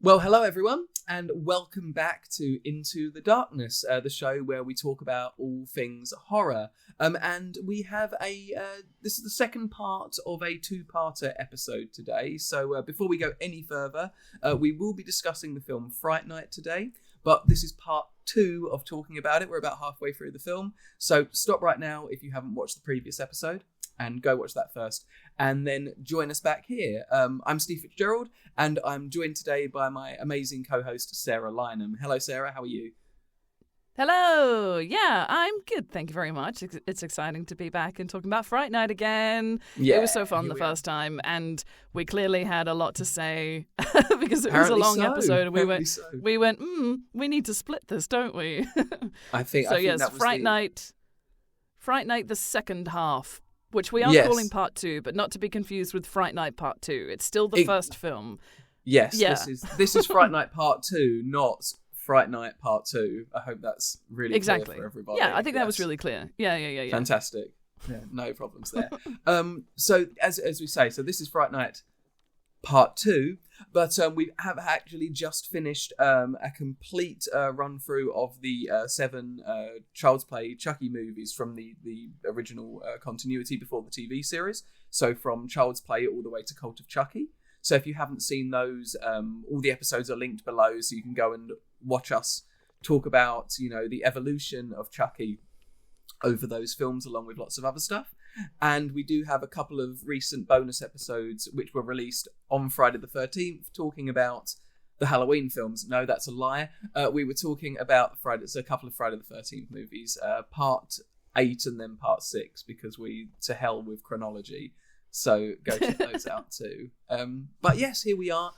Well, hello everyone, and welcome back to Into the Darkness, the show where we talk about all things horror. And we have this is the second part of a two-parter episode today. So before we go any further, we will be discussing the film Fright Night today, but this is part 2 of talking about it. We're about halfway through the film, so stop right now if you haven't watched the previous episode, and go watch that first, and then join us back here. I'm Steve Fitzgerald, and I'm joined today by my amazing co-host, Sarah Lynham. Hello, Sarah, how are you? Hello! Yeah, I'm good, thank you very much. It's exciting to be back and talking about Fright Night again. Yeah, it was so fun the first time, and we clearly had a lot to say because it was a long episode, and we went, we need to split this, don't we? I think yes, that was Fright Night, the second half, which we are calling part 2, but not to be confused with Fright Night Part 2. It's still the first film. Yes, yeah. This is Fright Night Part 2, not Fright Night Part 2. I hope that's really clear for everybody. Yeah, I think that was really clear. Yeah. Fantastic. Yeah, no problems there. So as we say, so this is Fright Night Part 2, but we have actually just finished a complete run through of the 7 Child's Play Chucky movies from the original continuity before the TV series. So from Child's Play all the way to Cult of Chucky. So if you haven't seen those, all the episodes are linked below, so you can go and watch us talk about, the evolution of Chucky over those films, along with lots of other stuff. And we do have a couple of recent bonus episodes which were released on Friday the 13th, talking about the Halloween films. No, that's a lie. We were talking about a couple of Friday the 13th movies, part 8 and then part 6, because to hell with chronology. So go check those out too. But yes, here we are,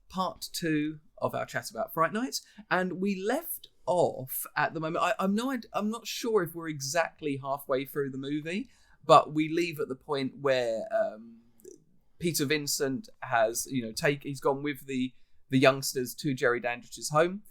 part 2 of our chat about Fright Night, and we left off at the moment. I'm not sure if we're exactly halfway through the movie, but we leave at the point where Peter Vincent has, he's gone with the youngsters to Jerry Dandridge's home.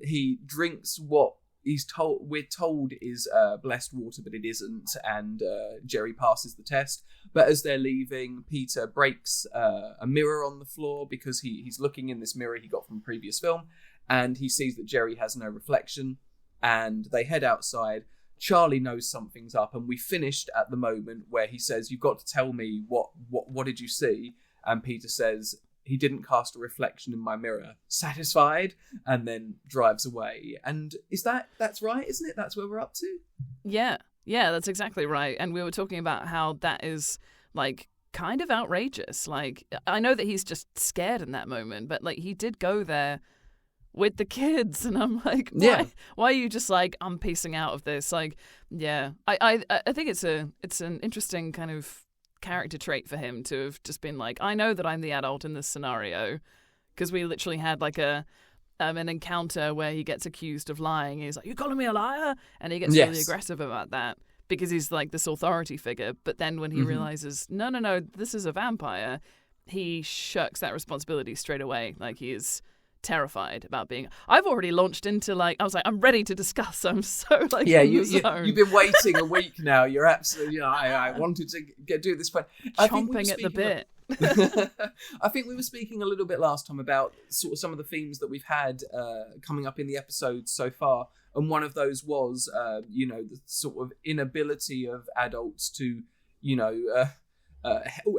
He drinks what we're told is blessed water, but it isn't, and Jerry passes the test. But as they're leaving, Peter breaks a mirror on the floor because he's looking in this mirror he got from a previous film, and he sees that Jerry has no reflection, and they head outside. Charlie knows something's up, and we finished at the moment where he says, "You've got to tell me what did you see?" And Peter says, "He didn't cast a reflection in my mirror." Satisfied, and then drives away. And that's right, isn't it? That's where we're up to? Yeah, that's exactly right. And we were talking about how that is, kind of outrageous. I know that he's just scared in that moment, but, he did go there with the kids, and I'm like, why are you just I'm piecing out of this? I think it's an interesting kind of character trait for him to have just been I know that I'm the adult in this scenario, because we literally had an encounter where he gets accused of lying. He's like, "You're calling me a liar?" And he gets really aggressive about that because he's this authority figure. But then when he realizes, no, this is a vampire, he shirks that responsibility straight away. He is terrified about being. I've already launched into I was I'm ready to discuss. I'm so you've been waiting a week now. You're absolutely. I wanted to do this, but chomping at the bit. I think we were speaking a little bit last time about sort of some of the themes that we've had coming up in the episodes so far, and one of those was the sort of inability of adults to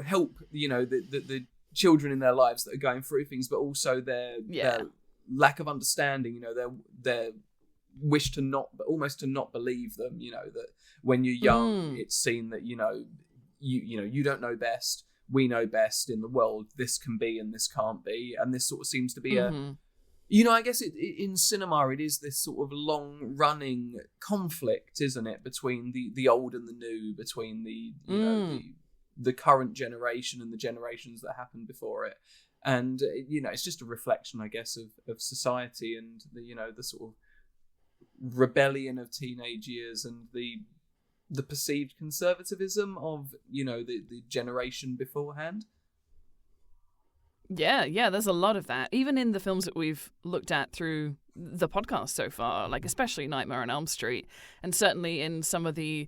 help the children in their lives that are going through things, but also their lack of understanding, their wish to not believe them, that when you're young, it's seen that, you don't know best, we know best in the world, this can be and this can't be. And this sort of seems to be I guess in cinema, it is this sort of long running conflict, isn't it? Between the old and the new, between the current generation and the generations that happened before it. And, it's just a reflection, I guess, of society and the sort of rebellion of teenage years and the perceived conservatism of, the generation beforehand. Yeah, there's a lot of that. Even in the films that we've looked at through the podcast so far, especially Nightmare on Elm Street, and certainly in some of the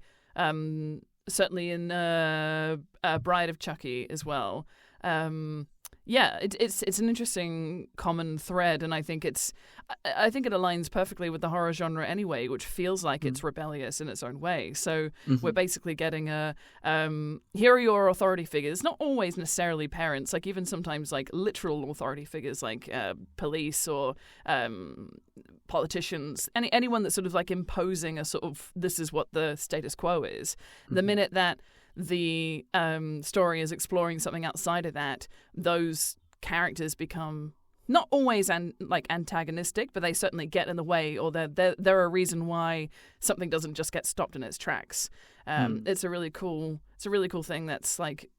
certainly in Bride of Chucky as well. it's an interesting common thread, and I think it aligns perfectly with the horror genre anyway, which feels like it's rebellious in its own way. So we're basically getting a here are your authority figures, not always necessarily parents, like even sometimes like literal authority figures like police or politicians, anyone that's sort of like imposing a sort of this is what the status quo is. The minute that the story is exploring something outside of that, those characters become not always antagonistic, but they certainly get in the way, or they're a reason why something doesn't just get stopped in its tracks. It's a really cool thing that's like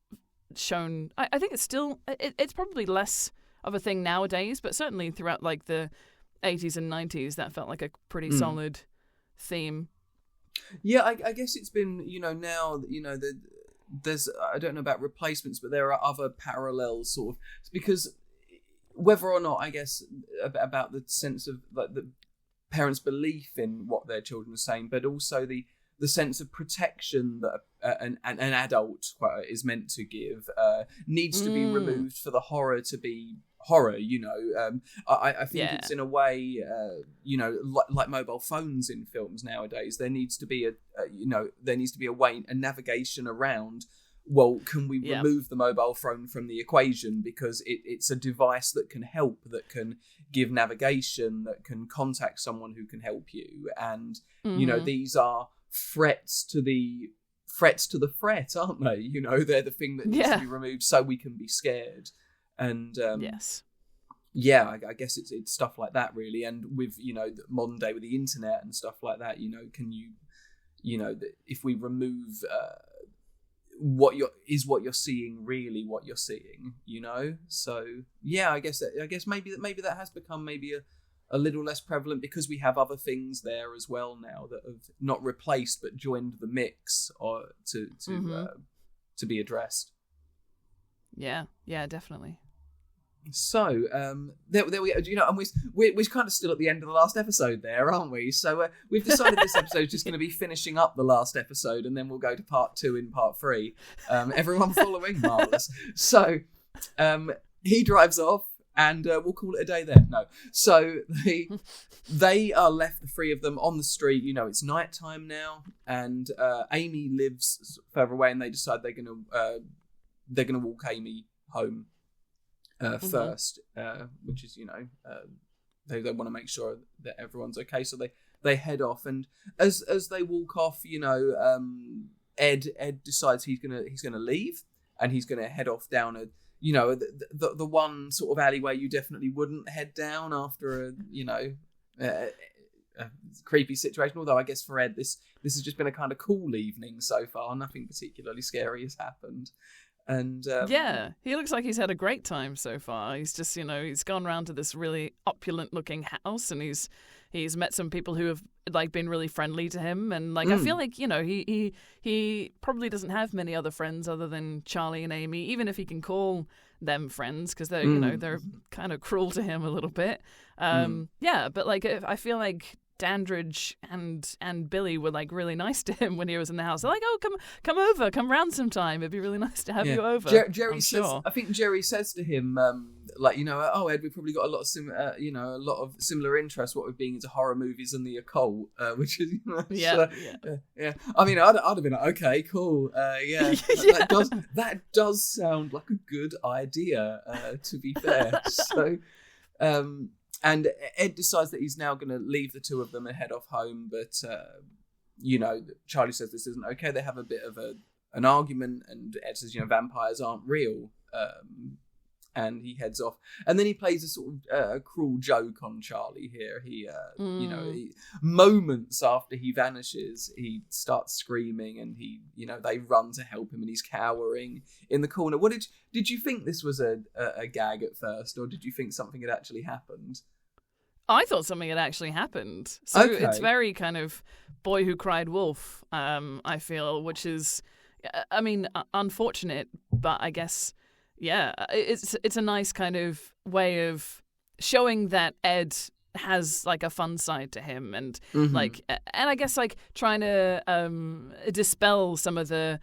shown. I think it's still it's probably less of a thing nowadays, but certainly throughout like the 80s and 90s, that felt like a pretty solid theme. Yeah, I guess it's been, now, there's, I don't know about replacements, but there are other parallels sort of, because whether or not, I guess, about the sense of like the parents' belief in what their children are saying, but also the sense of protection that an adult is meant to give needs to be removed for the horror to be horror. I think it's in a way, like mobile phones in films nowadays. There needs to be a way, a navigation around. Well, can we remove the mobile phone from the equation because it's a device that can help, that can give navigation, that can contact someone who can help you, and these are threats to the threat, aren't they? They're the thing that needs to be removed so we can be scared. And yes, I guess it's stuff like that really. And with modern day with the internet and stuff like that, can you if we remove what you're seeing really what you're seeing, so I guess maybe that has become maybe a little less prevalent because we have other things there as well now that have not replaced but joined the mix or to be addressed. Yeah, definitely. So there we go. And we're kind of still at the end of the last episode there, aren't we? So we've decided this episode is just going to be finishing up the last episode, and then we'll go to part 2 in part 3. Everyone following? Marvelous. So he drives off, and we'll call it a day there. No. So they are left, the 3 of them, on the street. It's nighttime now, and Amy lives further away, and they decide they're gonna walk Amy home first, which is they want to make sure that everyone's okay, so they head off, and as they walk off, Ed decides he's gonna leave, and he's gonna head off down the one sort of alleyway you definitely wouldn't head down after a creepy situation. Although I guess for Ed this has just been a kind of cool evening so far. Nothing particularly scary has happened. And he looks like he's had a great time so far. He's just, he's gone around to this really opulent looking house, and he's met some people who have like been really friendly to him, and like I feel like he probably doesn't have many other friends other than Charlie and Amy, even if he can call them friends, because they're they're kind of cruel to him a little bit. But like I feel like Dandridge and Billy were like really nice to him when he was in the house. They're like, "Oh, come over, come round sometime. It'd be really nice to have you over." Jerry says, sure. I think Jerry says to him, "Oh, Ed, we've probably got a lot of similar interests. What with being into horror movies and the occult, which is yeah. I mean, I'd have been like, okay, cool, that does sound like a good idea. To be fair, so." And Ed decides that he's now going to leave the 2 of them and head off home. But, Charlie says this isn't okay. They have a bit of an argument, and Ed says, vampires aren't real. And he heads off. And then he plays a sort of a cruel joke on Charlie here. Moments after he vanishes, he starts screaming, and they run to help him, and he's cowering in the corner. What did you think this was a gag at first, or did you think something had actually happened? I thought something had actually happened. So It's very kind of Boy Who Cried Wolf, I feel, which is, I mean, unfortunate, but I guess, it's a nice kind of way of showing that Ed has like a fun side to him, and and I guess like trying to dispel some of the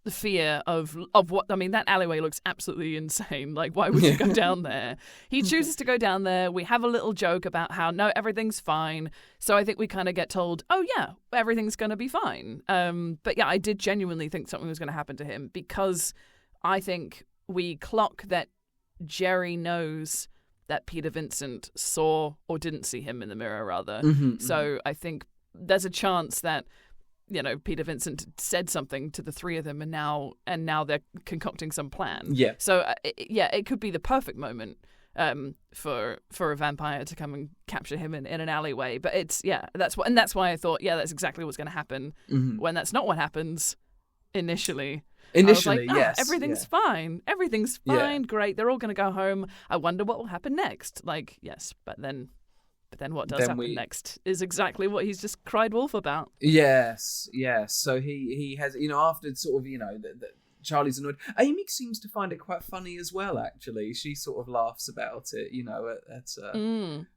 the fear of what, I mean, that alleyway looks absolutely insane. Like, why would you go down there? He chooses to go down there. We have a little joke about how, no, everything's fine. So I think we kind of get told, oh, yeah, everything's going to be fine. But yeah, I did genuinely think something was going to happen to him, because I think we clock that Jerry knows that Peter Vincent saw or didn't see him in the mirror, rather. So I think there's a chance that, you know, Peter Vincent said something to the three of them, and now they're concocting some plan. Yeah. So it could be the perfect moment for a vampire to come and capture him in an alleyway. But that's why I thought, that's exactly what's going to happen. When that's not what happens initially. Initially, I was like, yes. Everything's fine. Everything's fine. Great. They're all going to go home. I wonder what will happen next. Like, yes, but then what does happen next is exactly what he's just cried wolf about. Yes. So he has, after sort of, Charlie's annoyed. Amy seems to find it quite funny as well, actually. She sort of laughs about it,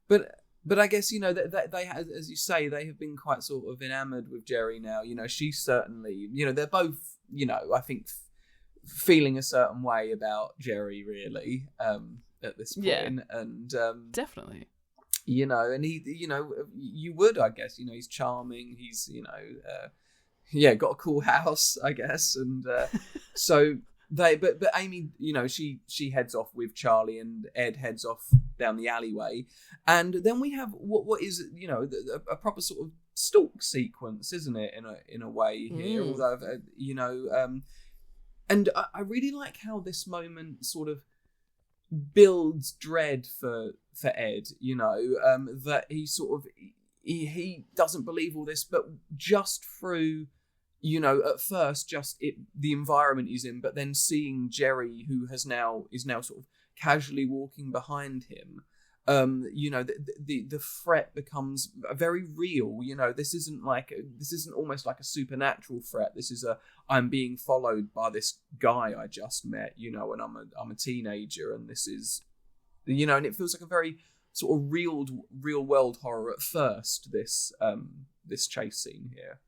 But I guess, they have, as you say, they have been quite sort of enamored with Jerry now. She's certainly, they're both, I think, feeling a certain way about Jerry, really, at this point. Yeah, and definitely. And he, you would, I guess, he's charming. He's, got a cool house, I guess. And so but Amy, she heads off with Charlie, and Ed heads off down the alleyway. And then we have what is, a proper sort of stalk sequence, isn't it? In a way here, although, and I really like how this moment sort of builds dread for Ed, that he sort of he doesn't believe all this, but just through, at first just the environment he's in, but then seeing Jerry, who is now sort of casually walking behind him, the threat becomes very real. This isn't almost like a supernatural threat. This is I'm being followed by this guy I just met, and I'm a teenager, and this is, and it feels like a very sort of real world horror at first, this chase scene here.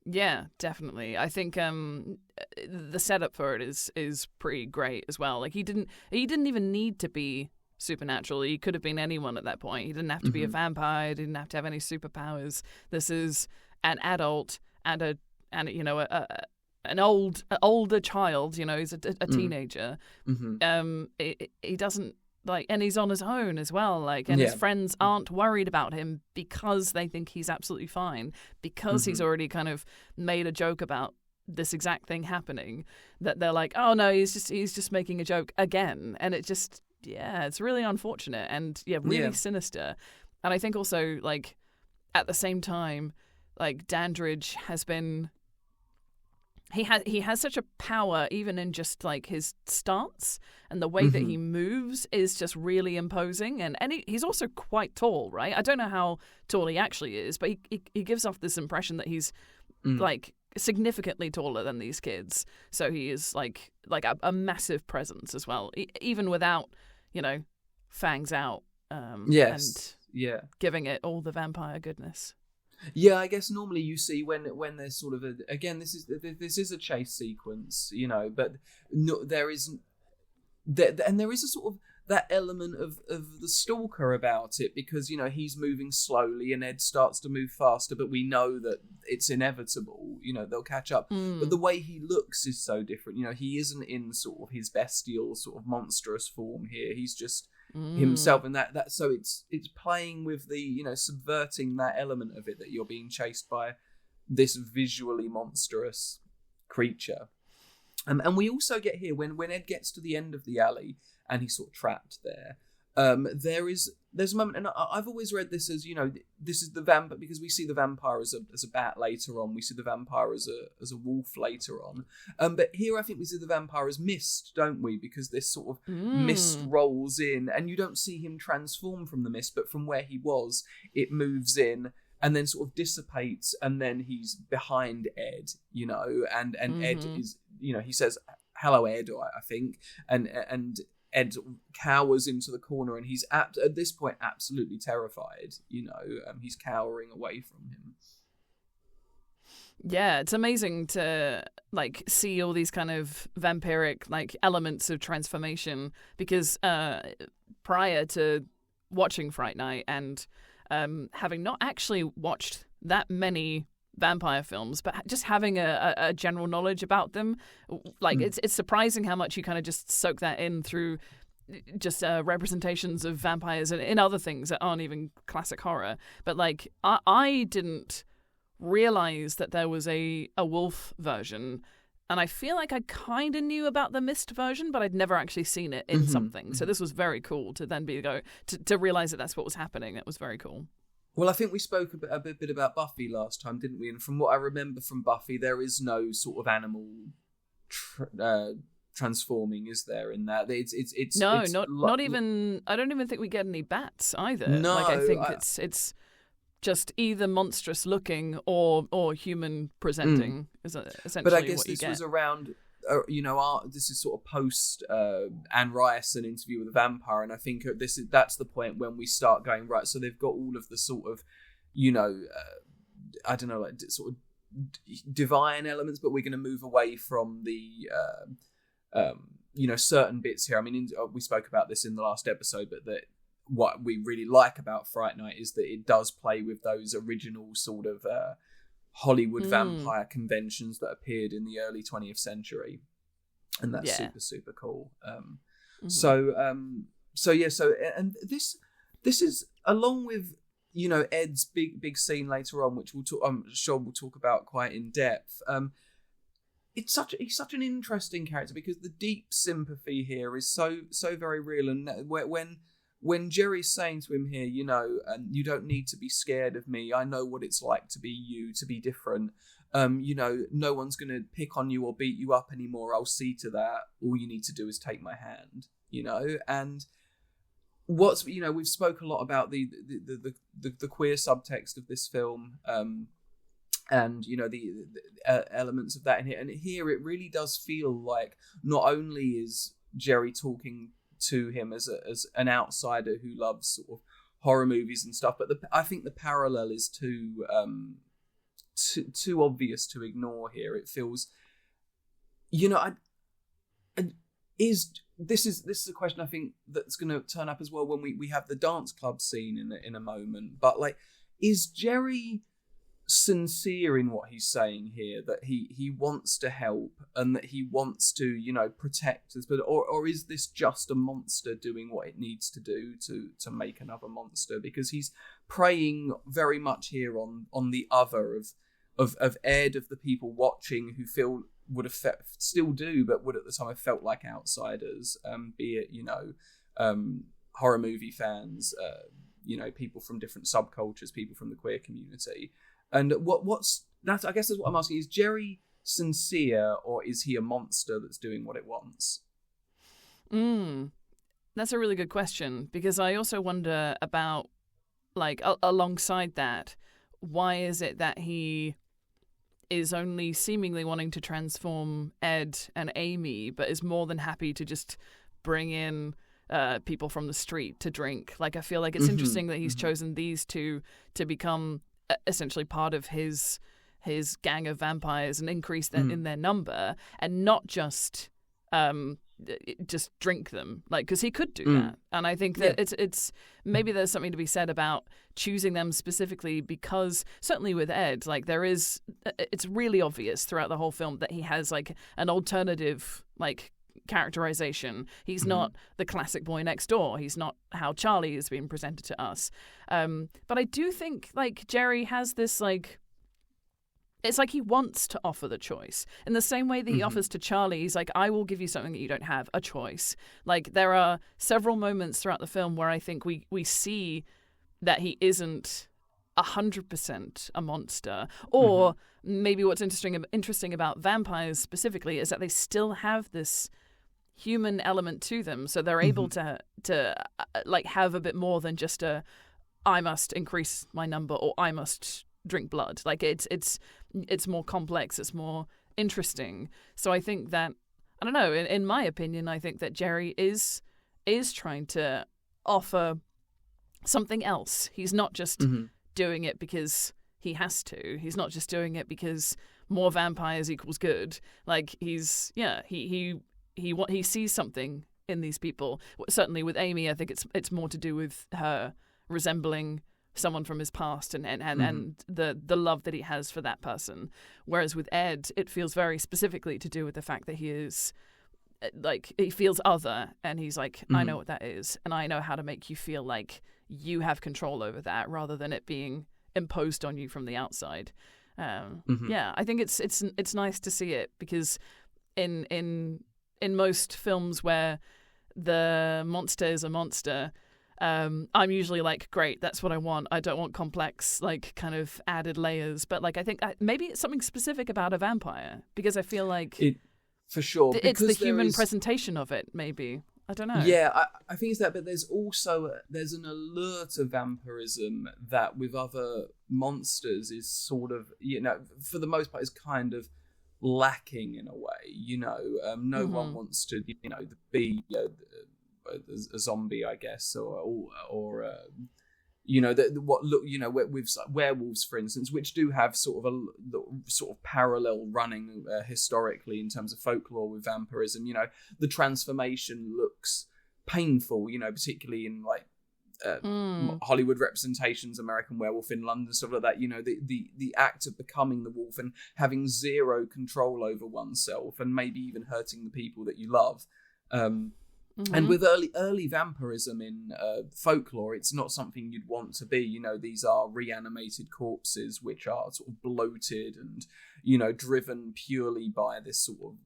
Yeah, definitely. I think the setup for it is pretty great as well. Like, he didn't even need to be supernatural. He could have been anyone at that point. He didn't have to be a vampire. He didn't have to have any superpowers. This is an adult and an older child. He's a teenager. He doesn't, like, and he's on his own as well. Like, and his friends aren't worried about him because they think he's absolutely fine, because he's already kind of made a joke about this exact thing happening, that they're like, oh no, he's just making a joke again. And it just, it's really unfortunate and really sinister. And I think also, like, at the same time, like, Dandridge has been, he has such a power, even in just like his stance, and the way that he moves is just really imposing. And he's also quite tall, right? I don't know how tall he actually is, but he gives off this impression that he's like significantly taller than these kids. So he is like a massive presence as well, even without, fangs out. And giving it all the vampire goodness. Yeah, I guess normally you see when there's sort of this is a chase sequence, but there is a sort of that element of the stalker about it, because he's moving slowly and Ed starts to move faster, but we know that it's inevitable, they'll catch up. But the way he looks is so different. He isn't in sort of his bestial sort of monstrous form here. He's just himself, and that so it's playing with the subverting that element of it, that you're being chased by this visually monstrous creature. And we also get here when Ed gets to the end of the alley and he's sort of trapped there. There's a moment, and I've always read this as this is the vampire, because we see the vampire as a bat later on. We see the vampire as a wolf later on. But here I think we see the vampire as mist, don't we? Because this sort of mist rolls in, and you don't see him transform from the mist, but from where he was, it moves in and then sort of dissipates, and then he's behind Ed, and Ed is, he says, "Hello, Ed," I think, and Ed cowers into the corner, and he's at this point absolutely terrified. He's cowering away from him. Yeah, it's amazing to like see all these kind of vampiric like elements of transformation because prior to watching Fright Night and having not actually watched that many vampire films, but just having a general knowledge about them, like it's surprising how much you kind of just soak that in through just representations of vampires and in other things that aren't even classic horror. But like I didn't realize that there was a wolf version, and I feel like I kind of knew about the mist version, but I'd never actually seen it in something. So this was very cool to then to realize that that's what was happening. That was very cool. Well, I think we spoke a bit about Buffy last time, didn't we? And from what I remember from Buffy, there is no sort of animal transforming, is there? In that, it's not even. I don't even think we get any bats either. No, like I think it's just either monstrous looking or human presenting is essentially. But I guess what you this get. was around. This is sort of post Anne Rice, an interview with a vampire, and I think that's the point when we start going right. So they've got all of the sort of, I don't know, like sort of divine elements, but we're going to move away from the, certain bits here. I mean, we spoke about this in the last episode, but that what we really like about Fright Night is that it does play with those original sort of Hollywood vampire conventions that appeared in the early 20th century, and that's super cool. So and this is along with Ed's big scene later on, which I'm sure we'll talk about quite in depth. He's such an interesting character because the deep sympathy here is so very real, and when Jerry's saying to him here, you don't need to be scared of me. I know what it's like to be you, to be different. No one's going to pick on you or beat you up anymore. I'll see to that. All you need to do is take my hand, And we've spoke a lot about the queer subtext of this film, and the elements of that in here. And here it really does feel like not only is Jerry talking to him as an outsider who loves sort of horror movies and stuff, but I think the parallel is too obvious to ignore here. It feels, this is a question I think that's going to turn up as well when we have the dance club scene in a moment. But like, is Jerry sincere in what he's saying here, that he wants to help and that he wants to protect us, but or is this just a monster doing what it needs to do to make another monster? Because he's preying very much here on the other of Ed, of the people watching who would have still do, but would at the time have felt like outsiders, be it horror movie fans, people from different subcultures, people from the queer community. And that's I guess that's what I'm asking: is Jerry sincere, or is he a monster that's doing what it wants? That's a really good question, because I also wonder about, like, alongside that, why is it that he is only seemingly wanting to transform Ed and Amy, but is more than happy to just bring in people from the street to drink? Like, I feel like it's interesting that he's chosen these two to become essentially part of his gang of vampires and increase in their number, and not just drink them, like, because he could do that. And I think that it's maybe there's something to be said about choosing them specifically, because certainly with Ed, like, it's really obvious throughout the whole film that he has like an alternative like characterization. He's not the classic boy next door. He's not how Charlie has been presented to us. But I do think like Jerry has this like, it's like he wants to offer the choice in the same way that he offers to Charlie. He's like, I will give you something that you don't have, a choice. Like, there are several moments throughout the film where I think we see that he isn't 100% a monster. Or maybe what's interesting about vampires specifically is that they still have this human element to them, so they're able to like have a bit more than just I must increase my number or I must drink blood. Like, it's more complex, it's more interesting. So I think that, I don't know, in my opinion, I think that Jerry is trying to offer something else. He's not just doing it because he has to. He's not just doing it because more vampires equals good. Like he sees something in these people. Certainly with Amy, I think it's more to do with her resembling someone from his past and the love that he has for that person. Whereas with Ed, it feels very specifically to do with the fact that he is like, he feels other, and he's like, I know what that is, and I know how to make you feel like you have control over that rather than it being imposed on you from the outside. Yeah, I think it's nice to see it, because in most films where the monster is a monster, I'm usually like, great, that's what I want. I don't want complex, like, kind of added layers. But like, I think maybe it's something specific about a vampire, because I feel like for sure, it's the human presentation of it. Maybe, I don't know. Yeah, I think it's that. But there's also there's an allure to vampirism that with other monsters is sort of, for the most part, is kind of lacking in a way. No one wants to be a zombie, I guess, or with werewolves, for instance, which do have sort of parallel running historically in terms of folklore with vampirism. The transformation looks painful, particularly in like Hollywood representations, American Werewolf in London, stuff like that. The act of becoming the wolf and having zero control over oneself, and maybe even hurting the people that you love. And with early vampirism in folklore, it's not something you'd want to be. These are reanimated corpses which are sort of bloated and, driven purely by this sort of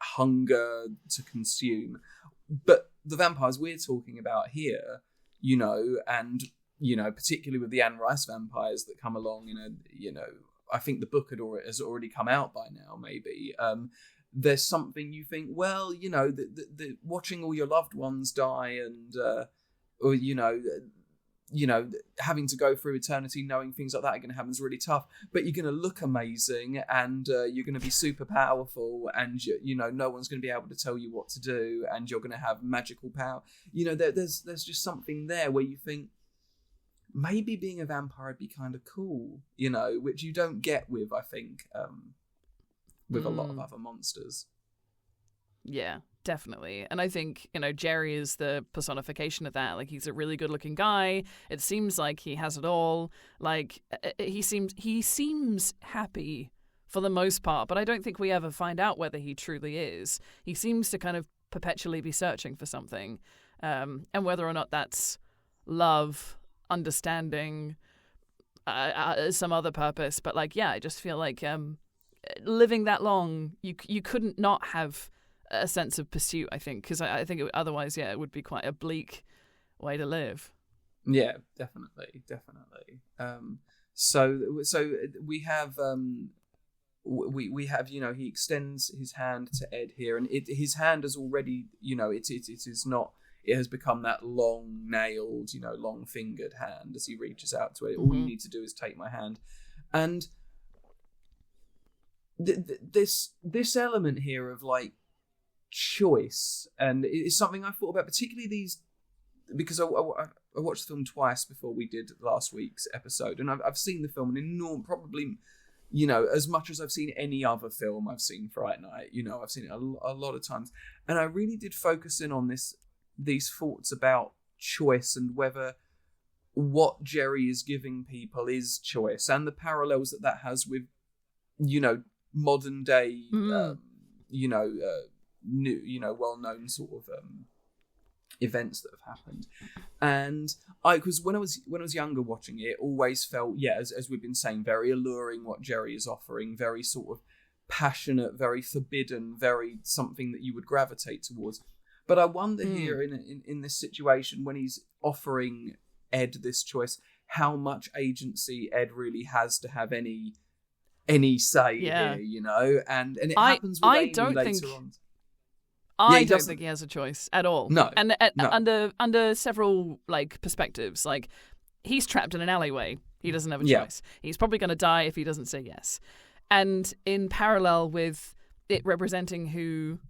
hunger to consume. But the vampires we're talking about here, and, particularly with the Anne Rice vampires that come along, I think the book has already come out by now, maybe. There's something you think, well, the watching all your loved ones die and, or, having to go through eternity knowing things like that are going to happen is really tough. But you're going to look amazing, and you're going to be super powerful, and, no one's going to be able to tell you what to do, and you're going to have magical power. There's just something there where you think, maybe being a vampire would be kind of cool, which you don't get with, I think, with a lot of other monsters. Yeah, definitely. And I think, Jerry is the personification of that. Like, he's a really good looking guy. It seems like he has it all. Like, he seems happy for the most part, but I don't think we ever find out whether he truly is. He seems to kind of perpetually be searching for something. And whether or not that's love, understanding, some other purpose. But like, yeah, I just feel like, living that long, you couldn't not have a sense of pursuit, I think, because I think otherwise, it would be quite a bleak way to live. Yeah, definitely. So we have we have he extends his hand to Ed here, and his hand has already it has become that long nailed, long fingered hand as he reaches out to it. All you need to do is take my hand, and this element here of like choice, and it's something I thought about, particularly because I watched the film twice before we did last week's episode, and I've seen the film probably as much as I've seen any other film. I've seen Fright Night, I've seen it a lot of times, and I really did focus in on these thoughts about choice and whether what Jerry is giving people is choice, and the parallels that has with modern day, new, well-known sort of events that have happened. And because when I was younger watching it, always felt, as we've been saying, very alluring what Jerry is offering, very sort of passionate, very forbidden, very something that you would gravitate towards. But I wonder here in this situation, when he's offering Ed this choice, how much agency Ed really has to have any say here, and it happens with Amy later on. I don't think he has a choice at all. No, and no. under several like perspectives, like he's trapped in an alleyway. He doesn't have a choice. He's probably going to die if he doesn't say yes. And in parallel with it representing him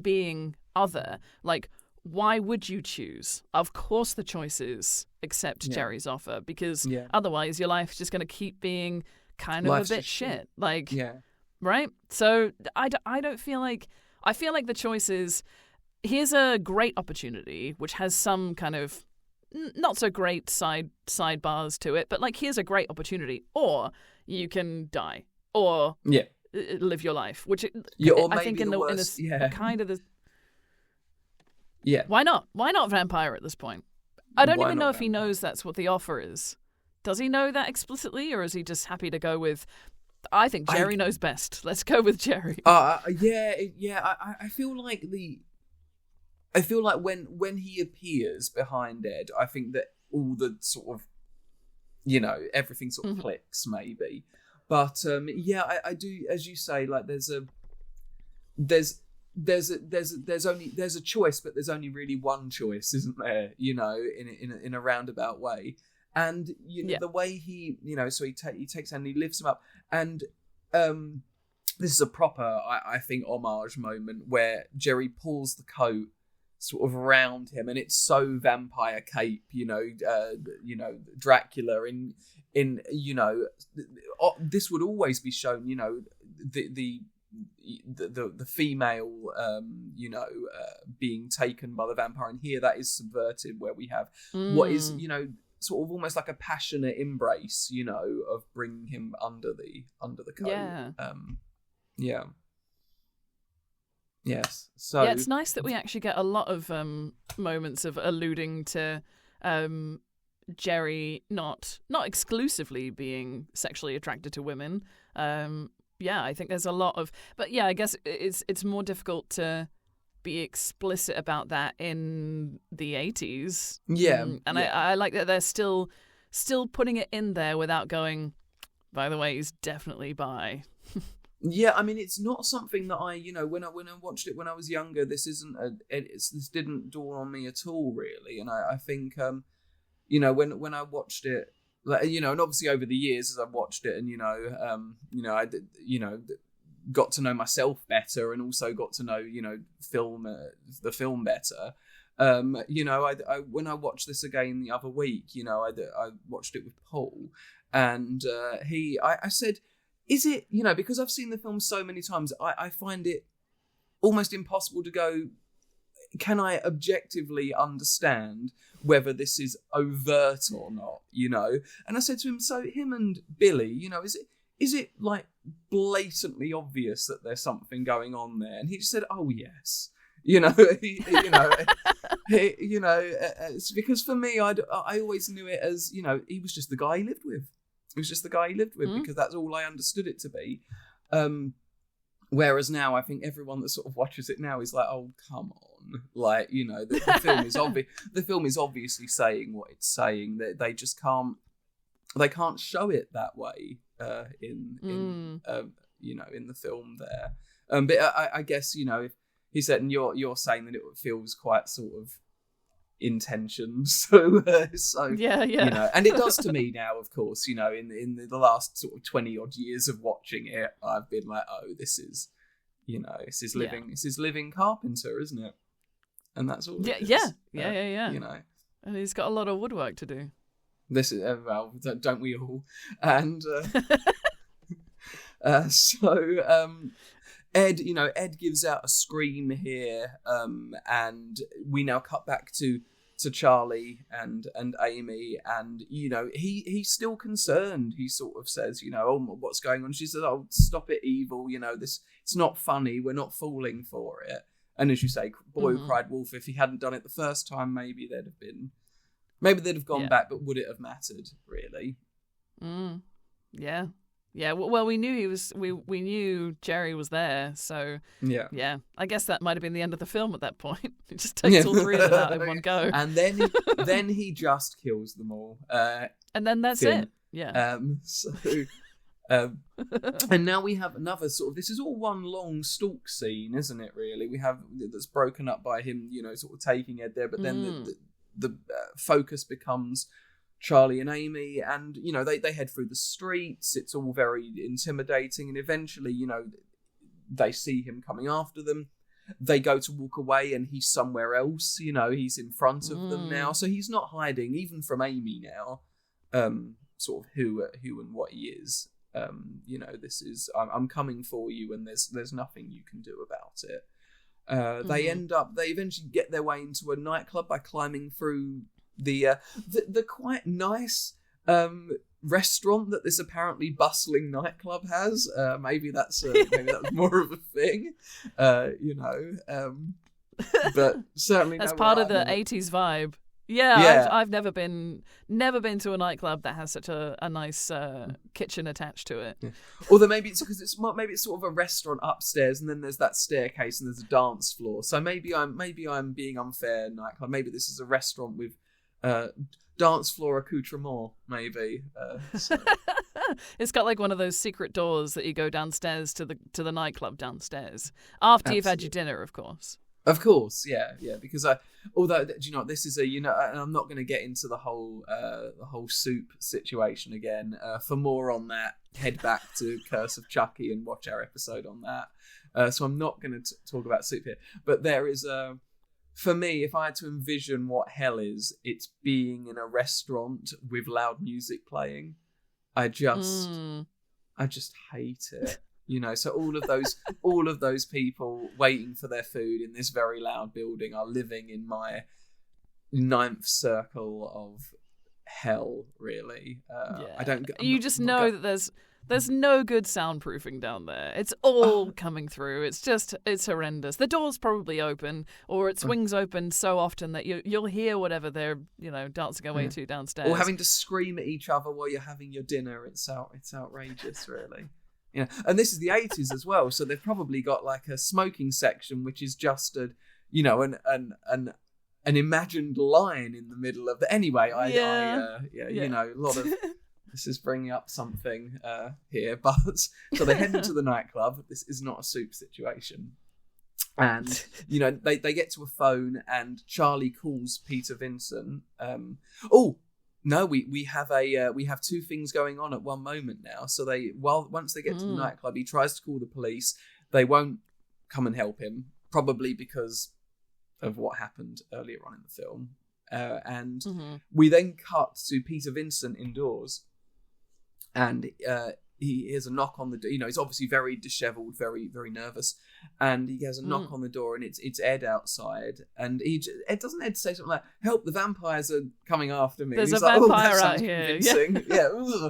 being other, like why would you choose? Of course the choice is accept Jerry's offer, because otherwise your life's just going to keep being kind of a bit shit. Like, right? So I don't feel like... I feel like the choice is, here's a great opportunity, which has some kind of not so great sidebars to it, but like, here's a great opportunity. Or you can die. Or live your life. Which or I think in the kind of the... Yeah. Why not? Why not vampire at this point? I don't even know if he knows that's what the offer is. Does he know that explicitly, or is he just happy to go with, I think Jerry knows best. Let's go with Jerry. I feel like when he appears behind Ed, I think that all the sort of, everything sort of clicks maybe. But I do, as you say, like there's a choice, but there's only really one choice, isn't there? In a roundabout way. And the way he, so he takes and he lifts him up, and this is a proper, I think, homage moment where Jerry pulls the coat sort of around him, and it's so vampire cape, Dracula in this would always be shown, the female, being taken by the vampire, and here that is subverted, where we have what is, sort of almost like a passionate embrace, of bringing him under the coat. Yes. So it's nice that we actually get a lot of moments of alluding to Jerry not exclusively being sexually attracted to women. I think there's a lot of, but I guess it's more difficult to be explicit about that in the 80s. I like that they're still putting it in there without going, by the way, he's definitely bi. I mean, it's not something that I, when I watched it when I was younger, this didn't dawn on me at all, really. And I think, when I watched it, and obviously over the years as I've watched it, and I did, got to know myself better, and also got to know, the film better. When I watched this again the other week, I watched it with Paul, and I said, is it, because I've seen the film so many times, I find it almost impossible to go, can I objectively understand whether this is overt or not, And I said to him, so him and Billy, is it like blatantly obvious that there's something going on there? And he just said, oh yes. It's because for me, I always knew it as, he was just the guy he lived with. It was just the guy he lived with, because that's all I understood it to be. Whereas now, I think everyone that sort of watches it now is like, oh, come on. Like, the film is the film is obviously saying what it's saying. That they just can't show it that way in the film there. But I guess, if he said, and you're saying that it feels quite sort of intentioned, so and it does to me now, of course, in the last sort of 20 odd years of watching it, I've been like, oh, this is living Carpenter, isn't it? And that's all it is. And he's got a lot of woodwork to do. This is, well, don't we all? And Ed gives out a scream here, and we now cut back to Charlie and Amy, and he's still concerned. He sort of says, oh, what's going on? She says, oh, stop it, evil. It's not funny. We're not falling for it. And as you say, boy who cried wolf. If he hadn't done it the first time, maybe they'd have gone back, but would it have mattered really? Yeah, well, we knew we knew Jerry was there, so yeah. I guess that might have been the end of the film at that point. It just takes all three of them out in one go, and then he just kills them all, and then that's it. Yeah. And now we have another sort of. This is all one long stalk scene, isn't it? Really, we have that's broken up by him, sort of taking Ed there, but then the focus becomes Charlie and Amy, and they head through the streets. It's all very intimidating, and eventually they see him coming after them, they go to walk away and he's somewhere else. He's in front of them now, so he's not hiding even from Amy now. Sort of who and what he is. This is I'm coming for you, and there's nothing you can do about it. They eventually get their way into a nightclub by climbing through the quite nice restaurant that this apparently bustling nightclub has. Maybe that was more of a thing, but certainly that's part of the 80s vibe. I've never been to a nightclub that has such a nice kitchen attached to it. Yeah. Although maybe it's because it's sort of a restaurant upstairs, and then there's that staircase, and there's a dance floor. So maybe I'm being unfair. Nightclub. Maybe this is a restaurant with dance floor accoutrement. Maybe. It's got like one of those secret doors that you go downstairs to the nightclub downstairs after you've had your dinner, of course. Of course, yeah, because although do you know what, this is and I'm not going to get into the whole soup situation again. For more on that, head back to Curse of Chucky and watch our episode on that. So I'm not going to talk about soup here. But there is for me, if I had to envision what hell is, it's being in a restaurant with loud music playing. I just hate it. So all of those people waiting for their food in this very loud building are living in my ninth circle of hell. Really, I don't. You just know that there's no good soundproofing down there. It's all coming through. It's horrendous. The door's probably open, or it swings open so often that you'll hear whatever they're dancing away to downstairs, or having to scream at each other while you're having your dinner. It's outrageous, really. And this is the 80s as well, so they've probably got like a smoking section, which is just an imagined line in the middle of the. Anyway, a lot of this is bringing up something here, but so they head into the nightclub. This is not a soup situation, and they get to a phone, and Charlie calls Peter Vincent. No, we have two things going on at one moment now. So once they get to the nightclub, he tries to call the police. They won't come and help him, probably because of what happened earlier on in the film. And we then cut to Peter Vincent indoors, and he hears a knock on the door. He's obviously very dishevelled, very, very nervous, and he has a knock on the door, and it's Ed outside, and Ed doesn't say something like, "Help, the vampires are coming after me." There's a vampire out here. Yeah.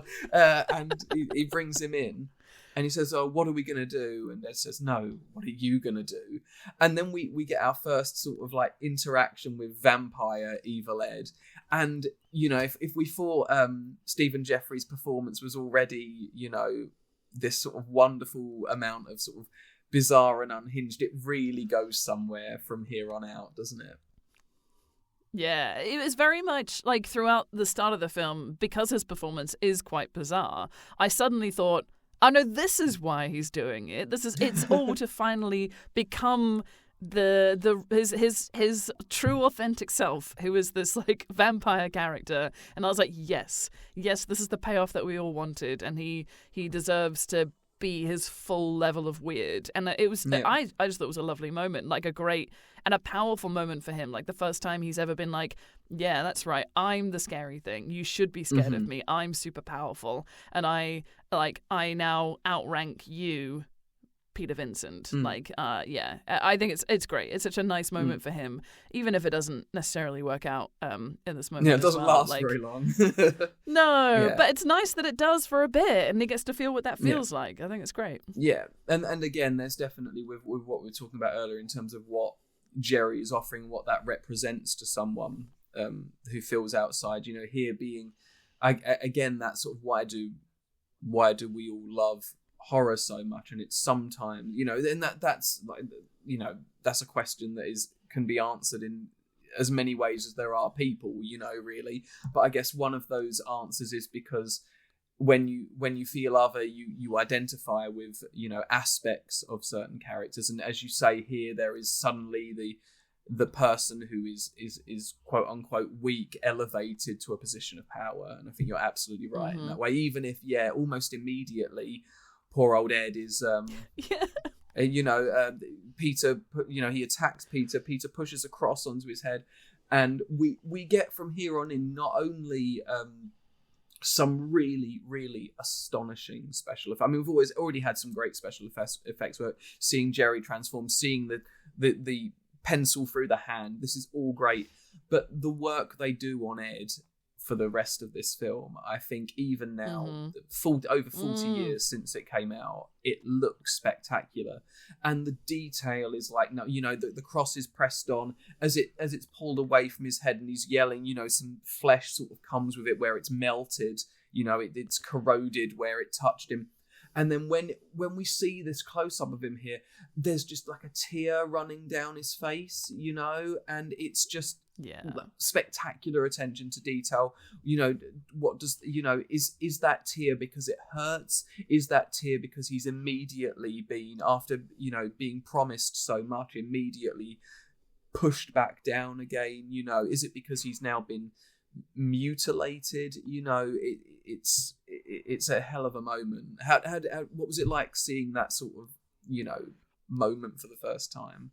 And he brings him in, and he says, "Oh, what are we gonna do?" And Ed says, "No, what are you gonna do?" And then we get our first sort of like interaction with vampire evil Ed. And, if we thought Stephen Jeffries' performance was already, this sort of wonderful amount of sort of bizarre and unhinged, it really goes somewhere from here on out, doesn't it? Yeah, it was very much like throughout the start of the film, because his performance is quite bizarre, I suddenly thought, oh no, this is why he's doing it. It's all to finally become his true authentic self, who is this like vampire character. And I was like, yes, this is the payoff that we all wanted, and he deserves to be his full level of weird. And it was I just thought it was a lovely moment, like a great and a powerful moment for him, like the first time he's ever been like, yeah, that's right, I'm the scary thing, you should be scared of me, I'm super powerful, and I now outrank you, Peter Vincent. I think it's great. It's such a nice moment for him, even if it doesn't necessarily work out in this moment. Yeah, it doesn't last very long. No, but it's nice that it does for a bit, and he gets to feel what that feels like. I think it's great. Yeah, and again, there's definitely with what we were talking about earlier in terms of what Jerry is offering, what that represents to someone who feels outside. Here being, again, that sort of why do we all love horror so much? And it's sometimes, and that's like, that's a question that can be answered in as many ways as there are people, really. But I guess one of those answers is because when you feel other, you identify with aspects of certain characters, and as you say here, there is suddenly the person who is quote unquote weak elevated to a position of power. And I think you're absolutely right in that way, even if almost immediately poor old Ed is Peter, he attacks Peter. Peter pushes a cross onto his head, and we get from here on in not only some really, really astonishing special effects. I mean, we've already had some great special effects work. Seeing Jerry transform, seeing the pencil through the hand. This is all great, but the work they do on Ed for the rest of this film, I think even now, over 40 years since it came out, it looks spectacular. And the detail is like, the cross is pressed on as it's pulled away from his head, and he's yelling, some flesh sort of comes with it where it's melted, it's corroded where it touched him. And then when we see this close-up of him here, there's just like a tear running down his face, and it's just spectacular attention to detail. What does, is that tear because it hurts? Is that tear because he's immediately been, after, being promised so much, immediately pushed back down again? Is it because he's now been mutilated? It's a hell of a moment. How what was it like seeing that sort of moment for the first time?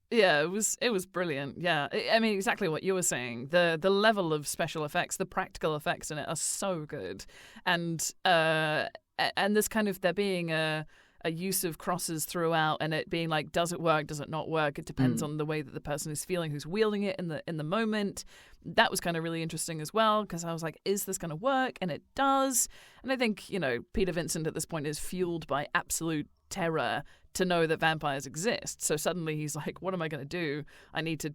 Yeah, it was brilliant. Yeah, I mean, exactly what you were saying. The level of special effects, the practical effects in it are so good, and this kind of there being a use of crosses throughout, and it being like, does it work? Does it not work? It depends on the way that the person is feeling, who's wielding it in the moment. That was kind of really interesting as well, because I was like, is this going to work? And it does. And I think, Peter Vincent at this point is fueled by absolute terror to know that vampires exist. So suddenly he's like, what am I going to do? I need to,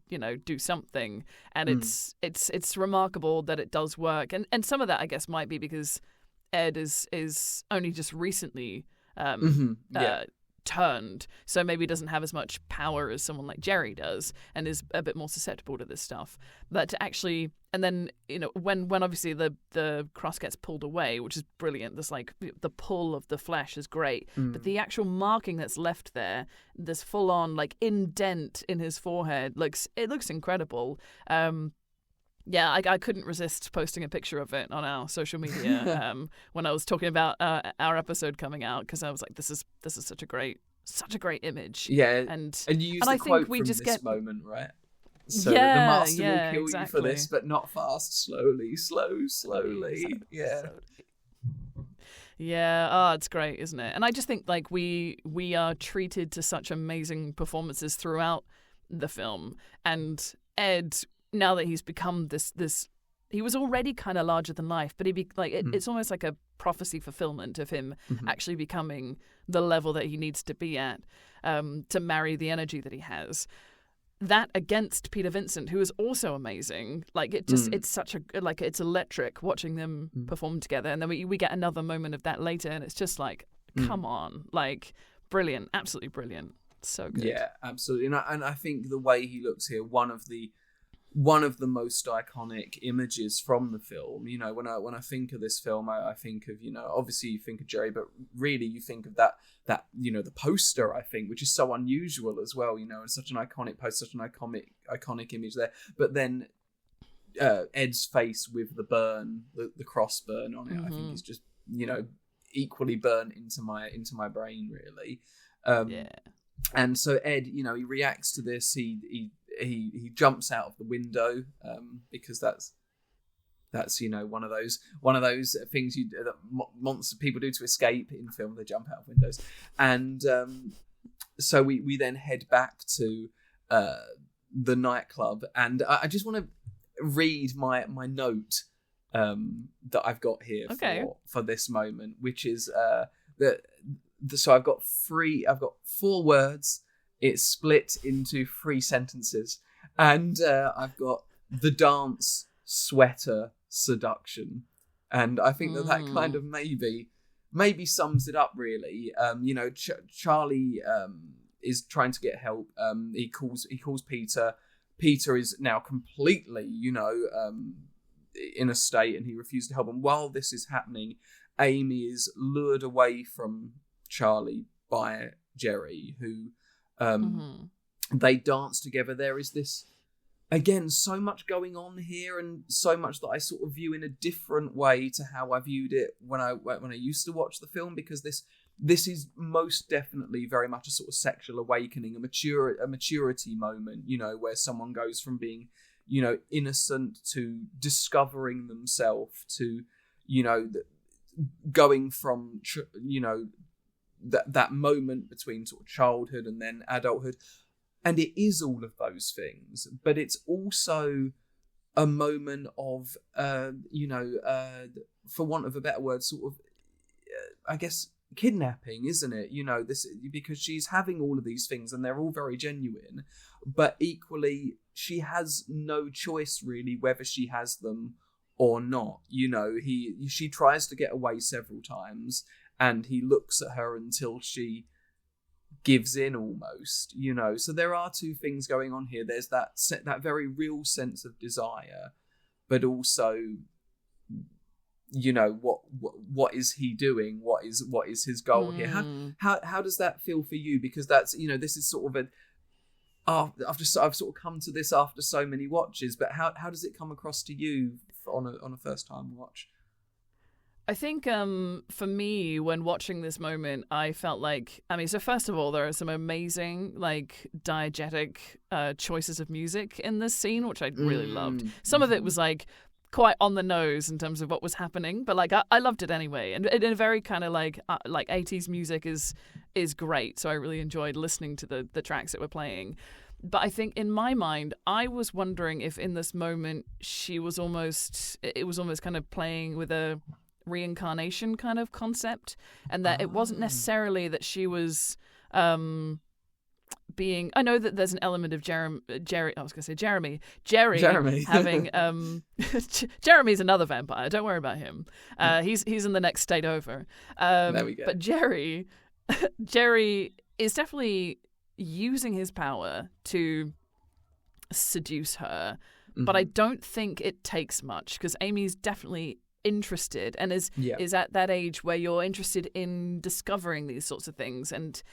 do something. And it's remarkable that it does work. And some of that, I guess, might be because Ed is only just recently turned, so maybe doesn't have as much power as someone like Jerry does, and is a bit more susceptible to this stuff. But to actually, and then when obviously the cross gets pulled away, which is brilliant, this like the pull of the flesh is great, but the actual marking that's left there, this full on like indent in his forehead, looks incredible. Yeah, I couldn't resist posting a picture of it on our social media when I was talking about our episode coming out, because I was like, this is such a great image. Yeah, and you used the quote from this moment, right? So the master will kill you for this, but not fast, slowly. Yeah. Yeah, oh, it's great, isn't it? And I just think like we are treated to such amazing performances throughout the film, and Ed, now that he's become this he was already kind of larger than life, but it's almost like a prophecy fulfillment of him actually becoming the level that he needs to be at to marry the energy that he has. That against Peter Vincent, who is also amazing. Like it just it's such a it's electric watching them perform together, and then we get another moment of that later, and it's just like, come on, like brilliant, absolutely brilliant, so good. Yeah, absolutely. And I think the way he looks here, one of the most iconic images from the film. When I think of this film, I think of, obviously you think of Jerry, but really you think of that the poster, I think, which is so unusual as well. It's such an iconic poster, such an iconic image there. But then Ed's face with the burn, the cross burn on it, I think is just equally burnt into my brain, really. And so Ed, he reacts to this. He jumps out of the window because that's one of those things that monster people do to escape in film. They jump out of windows, and so we then head back to the nightclub, and I just want to read my note that I've got here for this moment, which is so I've got 4 words. It's split into 3 sentences, and I've got the dance, sweater, seduction, and I think that kind of maybe sums it up really. Charlie is trying to get help. He calls Peter. Peter is now completely in a state, and he refuses to help him. While this is happening, Amy is lured away from Charlie by Jerry, who they dance together. There is this, again, so much going on here, and so much that I sort of view in a different way to how I viewed it when I used to watch the film, because this this is most definitely very much a sort of sexual awakening, a maturity moment, you know, where someone goes from being, you know, innocent to discovering themselves to, you know, going from, you know, that moment between sort of childhood and then adulthood. And it is all of those things, but it's also a moment of, you know, for want of a better word, sort of, I guess, kidnapping, isn't it? You know, this, because she's having all of these things and they're all very genuine, but equally she has no choice really whether she has them or not. You know, she tries to get away several times and he looks at her until she gives in almost, you know. So there are two things going on here. There's that very real sense of desire, but also, you know, what is he doing? What is his goal here? How does that feel for you? Because that's, you know, this is sort of I've sort of come to this after so many watches, but how does it come across to you on a first time watch? I think for me, when watching this moment, I felt like, I mean, so first of all, there are some amazing, like, diegetic choices of music in this scene, which I really loved. Some of it was, like, quite on the nose in terms of what was happening, but, like, I loved it anyway. And in a very kind of, like 80s music is great, so I really enjoyed listening to the tracks that were playing. But I think in my mind, I was wondering if in this moment it was almost kind of playing with a reincarnation kind of concept, and that it wasn't necessarily that she was being, I know that there's an element of Jerry having Jeremy's another vampire, don't worry about him, he's in the next state over, there we go. But Jerry is definitely using his power to seduce her, but I don't think it takes much, because Amy's definitely interested and is at that age where you're interested in discovering these sorts of things and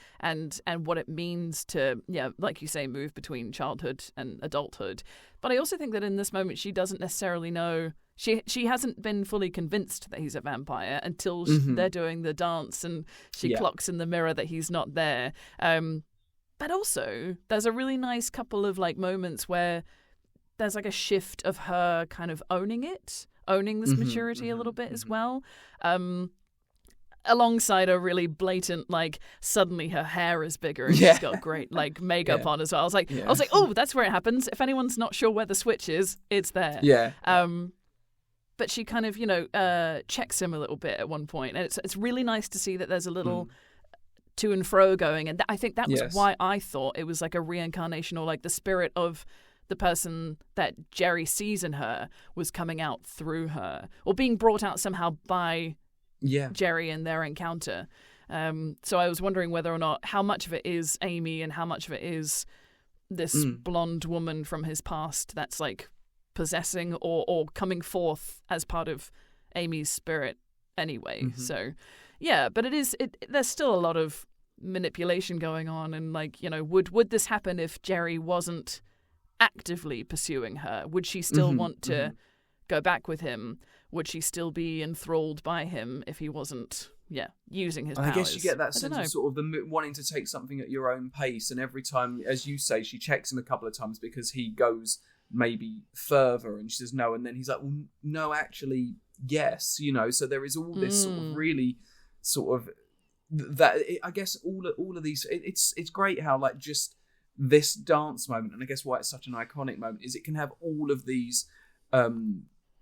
what it means to, like you say, move between childhood and adulthood. But I also think that in this moment she doesn't necessarily know, she hasn't been fully convinced that he's a vampire until they're doing the dance and she clocks in the mirror that he's not there. But also there's a really nice couple of like moments where there's like a shift of her kind of owning this maturity a little bit as well, alongside a really blatant, like, suddenly her hair is bigger and she's got great like makeup on as well. I was like, oh, that's where it happens. If anyone's not sure where the switch is, it's there. But she kind of, checks him a little bit at one point, and it's really nice to see that there's a little to and fro going, and I think that was why I thought it was like a reincarnation, or like the spirit of the person that Jerry sees in her was coming out through her, or being brought out somehow by Jerry in their encounter. So I was wondering whether or not, how much of it is Amy and how much of it is this blonde woman from his past that's like possessing or coming forth as part of Amy's spirit anyway. So but there's still a lot of manipulation going on, and like, would this happen if Jerry wasn't actively pursuing her? Would she still want to go back with him? Would she still be enthralled by him if he wasn't using his powers? I guess you get that sense of sort of the wanting to take something at your own pace, and every time, as you say, she checks him a couple of times because he goes maybe further and she says no, and then he's like, well, no, actually yes, so there is all this sort of really sort of that, I guess all of these, it's great how like just this dance moment, and I guess why it's such an iconic moment, is it can have all of these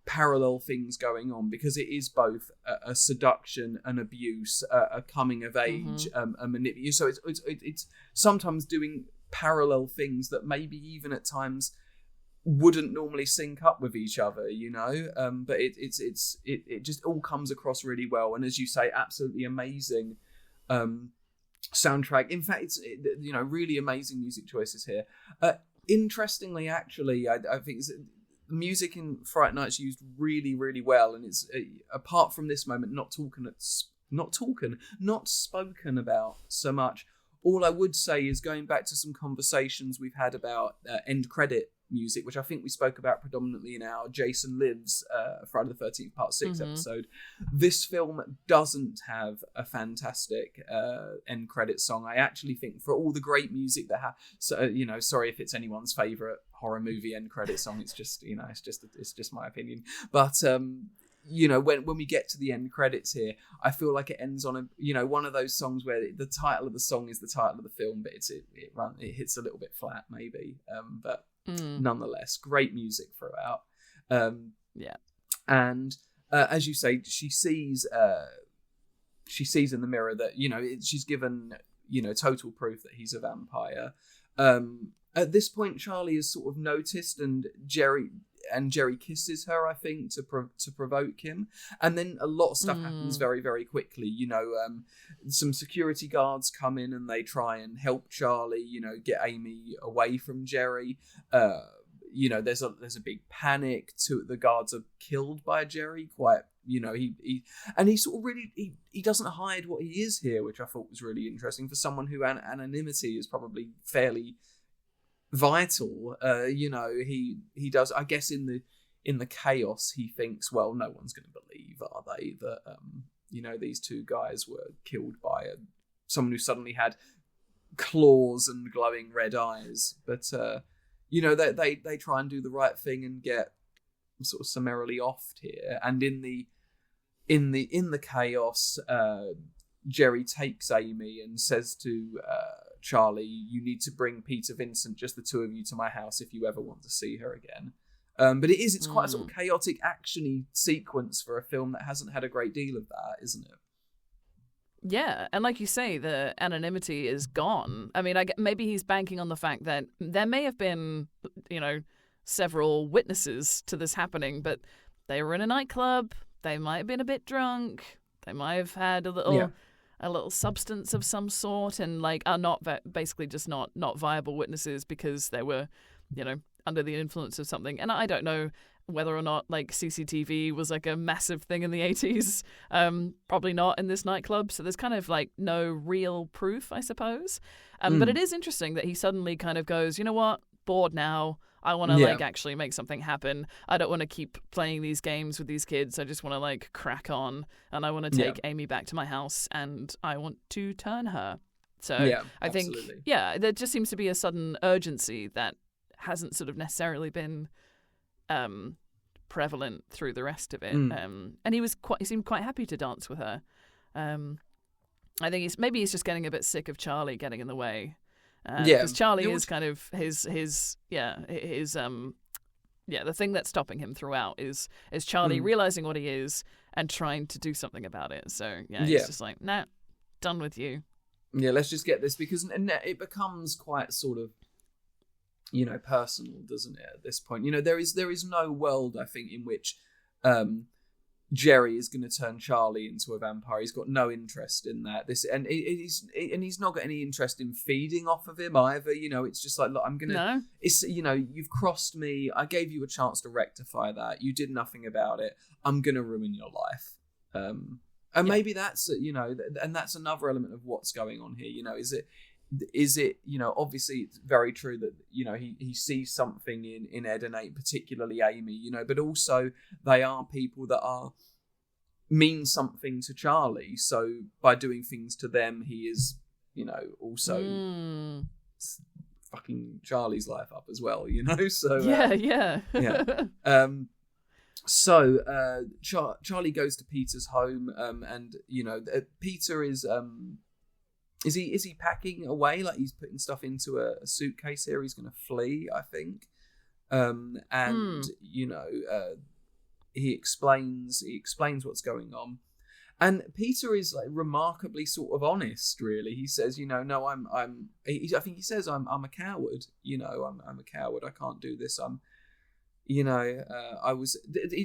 parallel things going on, because it is both a seduction, an abuse, a coming of age, a manipulation. So it's sometimes doing parallel things that maybe even at times wouldn't normally sync up with each other, but it just all comes across really well, and as you say, absolutely amazing soundtrack. In fact, it's really amazing music choices here. Interestingly, actually, I think music in Fright Night's used really, really well, and it's apart from this moment, not spoken about so much. All I would say is, going back to some conversations we've had about end credit music, which I think we spoke about predominantly in our Jason Lives Friday the 13th Part 6 episode. This film doesn't have a fantastic end credit song. I actually think for all the great music that sorry if it's anyone's favourite horror movie end credit song, it's just it's just my opinion. But when we get to the end credits here, I feel like it ends on one of those songs where the title of the song is the title of the film, but it hits a little bit flat maybe. But nonetheless, great music throughout. And as you say, she sees in the mirror that she's given total proof that he's a vampire. At this point, Charlie has sort of noticed, and Jerry kisses her, I think, to provoke him. And then a lot of stuff happens very, very quickly. Some security guards come in and they try and help Charlie, get Amy away from Jerry. There's a big panic. The guards are killed by Jerry. He sort of really he doesn't hide what he is here, which I thought was really interesting for someone who anonymity is probably fairly vital. He does, I guess, in the chaos he thinks, well, no one's going to believe, are they, that these two guys were killed by someone who suddenly had claws and glowing red eyes. But they try and do the right thing and get sort of summarily offed here. And in the chaos, Jerry takes Amy and says to Charlie, you need to bring Peter Vincent, just the two of you, to my house if you ever want to see her again. But it's quite a sort of chaotic, action-y sequence for a film that hasn't had a great deal of that, isn't it? Yeah, and like you say, the anonymity is gone. I mean, maybe he's banking on the fact that there may have been, several witnesses to this happening, but they were in a nightclub, they might have been a bit drunk, they might have had a little substance of some sort, and are not basically just not viable witnesses because they were, under the influence of something. And I don't know whether or not CCTV was a massive thing in the 80s. Probably not in this nightclub. So there's kind of no real proof, I suppose. But it is interesting that he suddenly kind of goes, you know what, bored now. I want to actually make something happen. I don't want to keep playing these games with these kids. I just want to crack on, and I want to take Amy back to my house, and I want to turn her. So I think, there just seems to be a sudden urgency that hasn't sort of necessarily been prevalent through the rest of it. And he seemed quite happy to dance with her. I think he's just getting a bit sick of Charlie getting in the way. Because Charlie is kind of his the thing that's stopping him throughout is Charlie realizing what he is and trying to do something about it. So he's just nah, done with you. Yeah, let's just get this, because it becomes quite sort of personal, doesn't it? At this point, there is no world, I think, in which Jerry is going to turn Charlie into a vampire. He's got no interest in that. He's not got any interest in feeding off of him either. It's just look, I'm gonna. No. It's you've crossed me. I gave you a chance to rectify that. You did nothing about it. I'm gonna ruin your life. And maybe that's and that's another element of what's going on here. Is it obviously it's very true that he sees something in Ed and Amy, particularly Amy, but also they are people that mean something to Charlie, so by doing things to them he is also fucking Charlie's life up as well, so So Charlie goes to Peter's home, and Peter is he packing away? He's putting stuff into a suitcase here. He's going to flee, I think. He explains what's going on, and Peter is remarkably sort of honest. Really, he says, no, I think he says I'm a coward. I'm a coward. I can't do this. He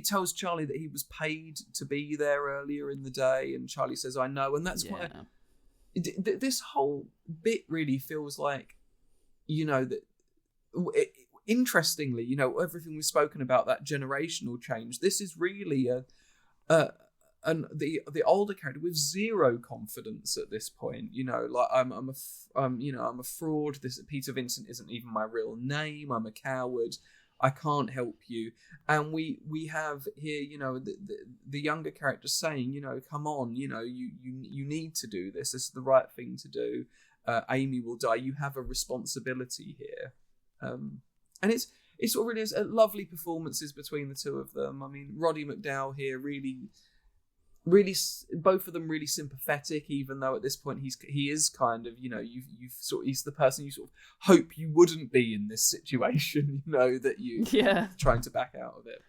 tells Charlie that he was paid to be there earlier in the day, and Charlie says, I know, and that's quite. This whole bit really feels like, interestingly, everything we've spoken about, that generational change. This is really a the older character with zero confidence at this point. Like I'm a fraud. This Peter Vincent isn't even my real name. I'm a coward. I can't help you. And we have here, the younger character saying, come on, you need to do this. This is the right thing to do. Amy will die. You have a responsibility here. And it's sort of really is lovely performances between the two of them. I mean, Roddy McDowall here really, both of them really sympathetic, even though at this point he is kind of, he's the person you sort of hope you wouldn't be in this situation, that you're trying to back out of it.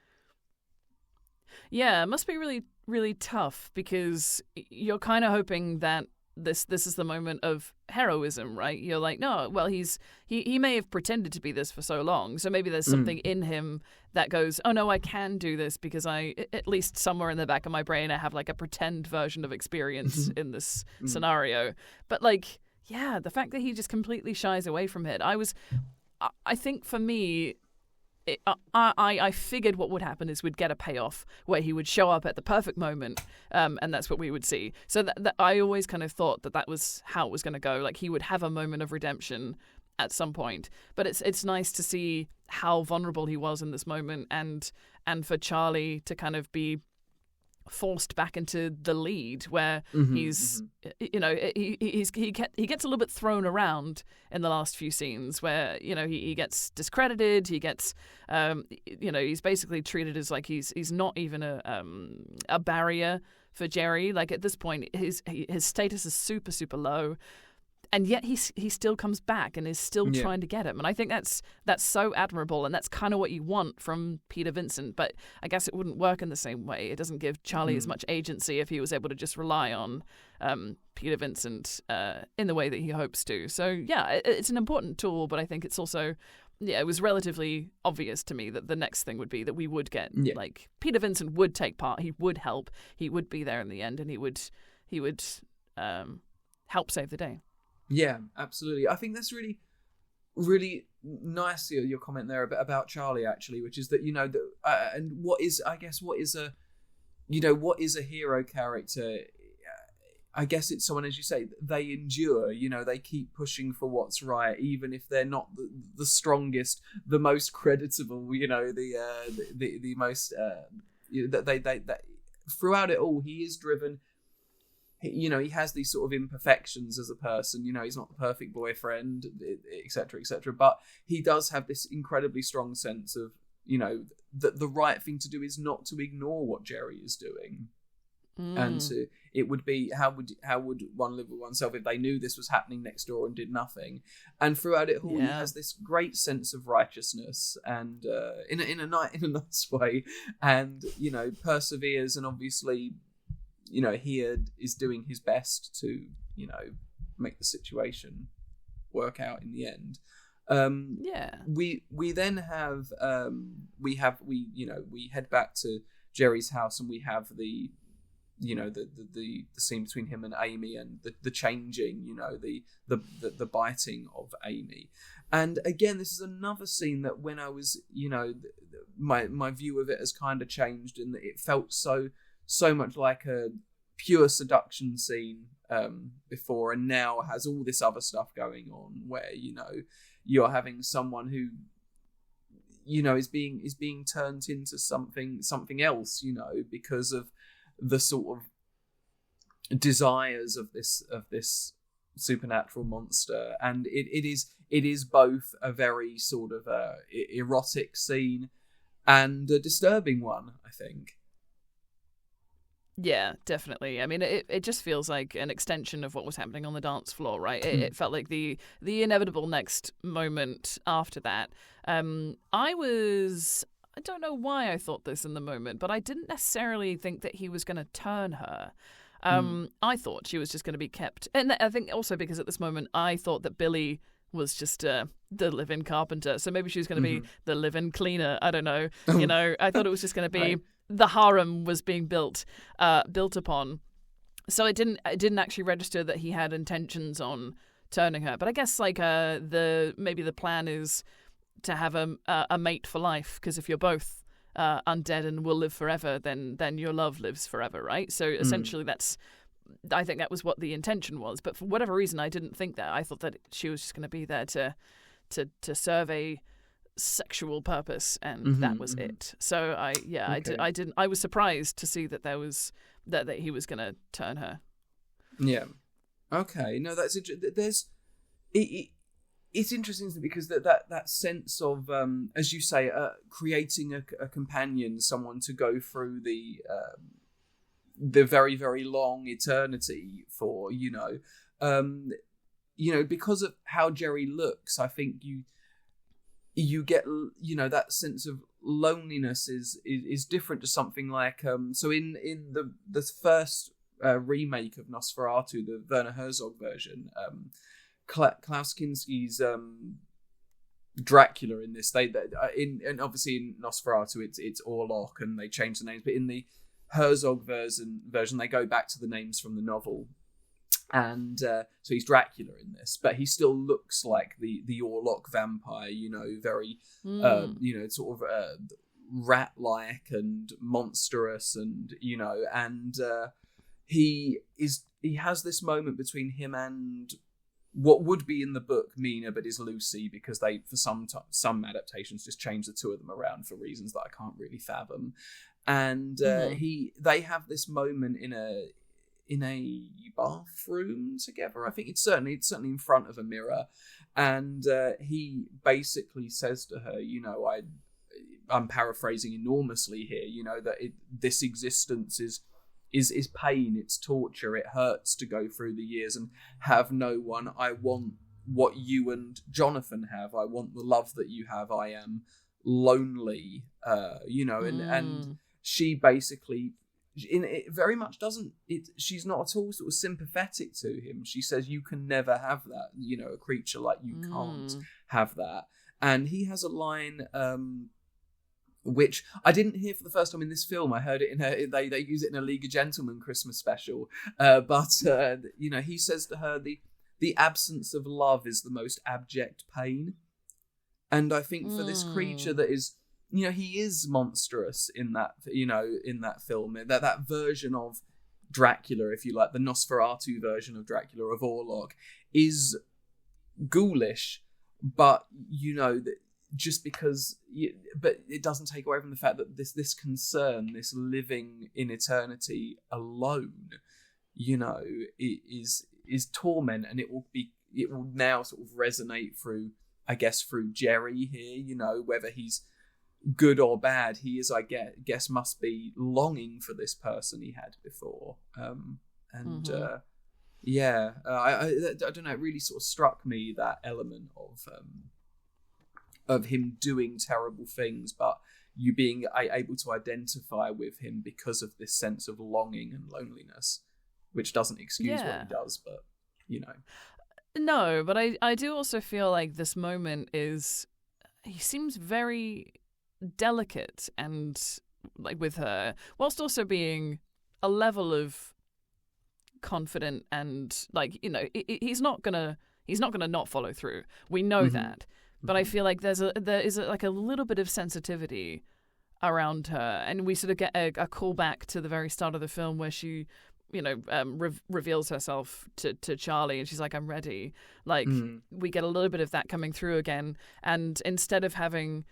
Yeah, it must be really, really tough because you're kind of hoping that this is the moment of heroism, right? You're like, no, well, he may have pretended to be this for so long, so maybe there's something in him that goes, oh no, I can do this because I, at least somewhere in the back of my brain, I have like a pretend version of experience in this scenario. But like, yeah, the fact that he just completely shies away from it, I think for me, I figured what would happen is we'd get a payoff where he would show up at the perfect moment, and that's what we would see. So that I always kind of thought that was how it was going to go. Like he would have a moment of redemption at some point. But it's nice to see how vulnerable he was in this moment, and for Charlie to kind of be forced back into the lead where he's he gets a little bit thrown around in the last few scenes where he gets discredited, he gets he's basically treated as like he's not even a barrier for Jerry. Like at this point his status is super, super low, and yet he still comes back and is still trying to get him. And I think that's so admirable, and that's kind of what you want from Peter Vincent. But I guess it wouldn't work in the same way. It doesn't give Charlie as much agency if he was able to just rely on Peter Vincent in the way that he hopes to. So yeah, it's an important tool, but I think it's also, it was relatively obvious to me that the next thing would be that we would get like Peter Vincent would take part, he would help, he would be there in the end, and he would help save the day. Yeah, absolutely. I think that's really, really nice, your comment there about Charlie, actually, which is that, and what is a hero character? I guess it's someone, as you say, they endure, they keep pushing for what's right, even if they're not the strongest, the most creditable, the most, they throughout it all, he is driven. He has these sort of imperfections as a person. He's not the perfect boyfriend, etc., etc. But he does have this incredibly strong sense of, that the right thing to do is not to ignore what Jerry is doing, and it would be how would one live with oneself if they knew this was happening next door and did nothing. And throughout it all, he has this great sense of righteousness and in a nice way, and perseveres, and obviously. He is doing his best to, make the situation work out in the end. We then have we head back to Jerry's house, and we have the scene between him and Amy, and the changing, the biting of Amy. And again, this is another scene that when I was, my view of it has kind of changed, in that it felt so much like a pure seduction scene before, and now has all this other stuff going on where you're having someone who is being turned into something else, because of the sort of desires of this supernatural monster. And it is both a very sort of erotic scene and a disturbing one, I think. Yeah, definitely. I mean, it just feels like an extension of what was happening on the dance floor, right? It felt like the inevitable next moment after that. I don't know why I thought this in the moment, but I didn't necessarily think that he was going to turn her. I thought she was just going to be kept. And I think also because at this moment, I thought that Billy was just the live-in carpenter. So maybe she was going to be the live-in cleaner. I don't know. I thought it was just going to be... Right. The harem was being built upon, so it didn't actually register that he had intentions on turning her. But I guess like maybe the plan is to have a mate for life, because if you're both undead and will live forever, then your love lives forever, right? So essentially I think that was what the intention was. But for whatever reason, I didn't think that. I thought that she was just going to be there to serve a sexual purpose, and that was it. So I was surprised to see that there was that he was going to turn her. Yeah. Okay. No, that's there's it's interesting because that sense of as you say, creating a companion, someone to go through the very, very long eternity for, because of how Jerry looks, I think you get, that sense of loneliness is different to something like, so in the first remake of Nosferatu, the Werner Herzog version, Klaus Kinski's Dracula in this, and obviously in Nosferatu it's Orlok and they change the names, but in the Herzog version they go back to the names from the novel, and so he's Dracula in this, but he still looks like the Orlok vampire, very sort of rat-like and monstrous, and he has this moment between him and what would be in the book Mina, but is Lucy, because they, for some adaptations, just change the two of them around for reasons that I can't really fathom. And they have this moment in a bathroom together. I think it's certainly in front of a mirror, and he basically says to her, I'm paraphrasing enormously here, that this existence is pain, it's torture, it hurts to go through the years and have no one. I want what you and Jonathan have. I want the love that you have. I am lonely, and she basically, it very much doesn't. She's not at all sort of sympathetic to him. She says, "You can never have that. A creature like you can't have that." And he has a line, which I didn't hear for the first time in this film. I heard it they use it in a League of Gentlemen Christmas special. But he says to her, the absence of love is the most abject pain. And I think for this creature that is, he is monstrous in that, in that film, that version of Dracula, if you like, the Nosferatu version of Dracula, of Orlok, is ghoulish, but that just because, but it doesn't take away from the fact that this concern, this living in eternity alone, is torment, and it will now sort of resonate through Jerry here, whether he's good or bad, he is, I guess, must be longing for this person he had before, I don't know, it really sort of struck me, that element of him doing terrible things, but you being able to identify with him because of this sense of longing and loneliness, which doesn't excuse what he does, but No, but I do also feel like this moment he seems very delicate and like with her, whilst also being a level of confident, and like, he's not gonna not follow through. We know that. But I feel like there is like a little bit of sensitivity around her, and we sort of get a callback to the very start of the film where she, reveals herself to Charlie, and she's like, "I'm ready." Like we get a little bit of that coming through again, and instead of having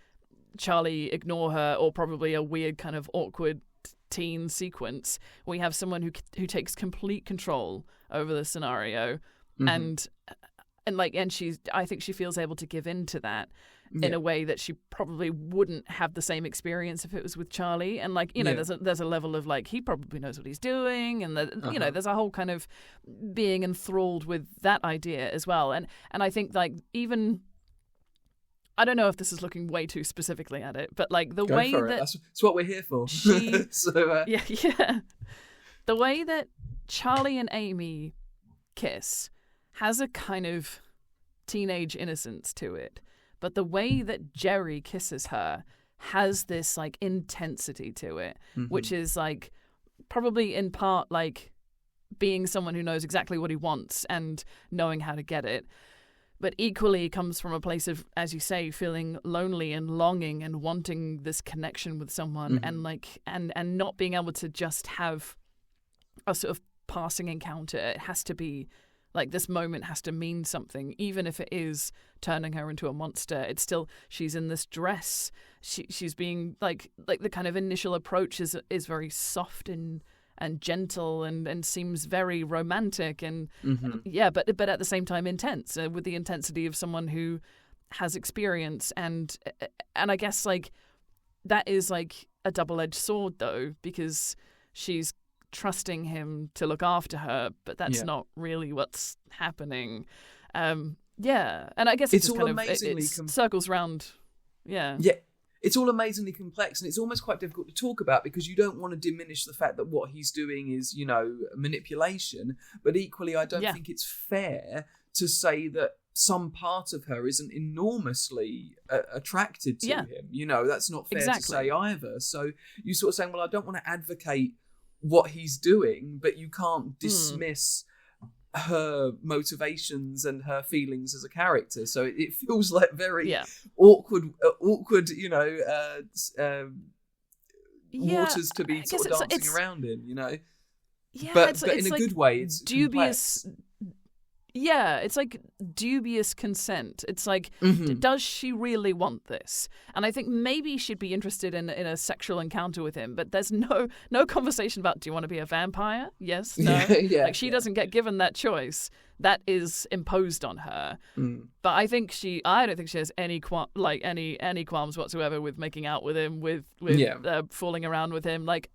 Charlie ignore her, or probably a weird kind of awkward teen sequence, we have someone who takes complete control over the scenario, and I think she feels able to give in to that in a way that she probably wouldn't have the same experience if it was with Charlie. And there's a level of like, he probably knows what he's doing, and there's a whole kind of being enthralled with that idea as well. And I think like, even, I don't know if this is looking way too specifically at it, but like the Go way for that that's what we're here for. She, so, the way that Charlie and Amy kiss has a kind of teenage innocence to it, but the way that Jerry kisses her has this like intensity to it, which is like probably in part like being someone who knows exactly what he wants and knowing how to get it. but equally comes from a place of, as you say, feeling lonely and longing and wanting this connection with someone, and like and not being able to just have a sort of passing encounter. It has to be like, this moment has to mean something, even if it is turning her into a monster. It's still, she's in this dress. She's being like the kind of initial approach is very soft and gentle and seems very romantic and but at the same time intense, with the intensity of someone who has experience, and I guess like that is like a double-edged sword though, because she's trusting him to look after her, but that's not really what's happening. And I guess it's all amazingly circles round. It's all amazingly complex, and it's almost quite difficult to talk about because you don't want to diminish the fact that what he's doing is, manipulation. But equally, I don't think it's fair to say that some part of her isn't enormously attracted to him. That's not fair to say either. So you're sort of saying, well, I don't want to advocate what he's doing, but you can't dismiss her motivations and her feelings as a character. So it feels like very awkward, waters to be sort of dancing around in, but in a good way. It's dubious. Complex. Yeah, it's like dubious consent. It's like, does she really want this? And I think maybe she'd be interested in a sexual encounter with him, but there's no conversation about, do you want to be a vampire? Yes, no. She doesn't get given that choice. That is imposed on her. But I don't think she has any qualms whatsoever with making out with him, with fooling around with him. Like,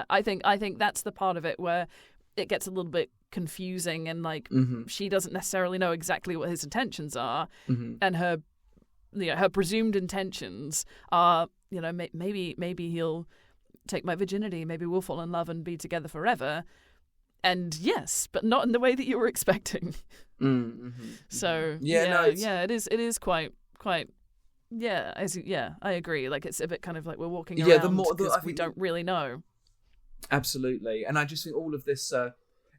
I think that's the part of it where it gets a little bit confusing, and like she doesn't necessarily know exactly what his intentions are, and her presumed intentions are, maybe he'll take my virginity, maybe we'll fall in love and be together forever, and yes, but not in the way that you were expecting. So it is quite I agree, like it's a bit kind of like we're walking around because we don't really know. Absolutely, and I just think all of this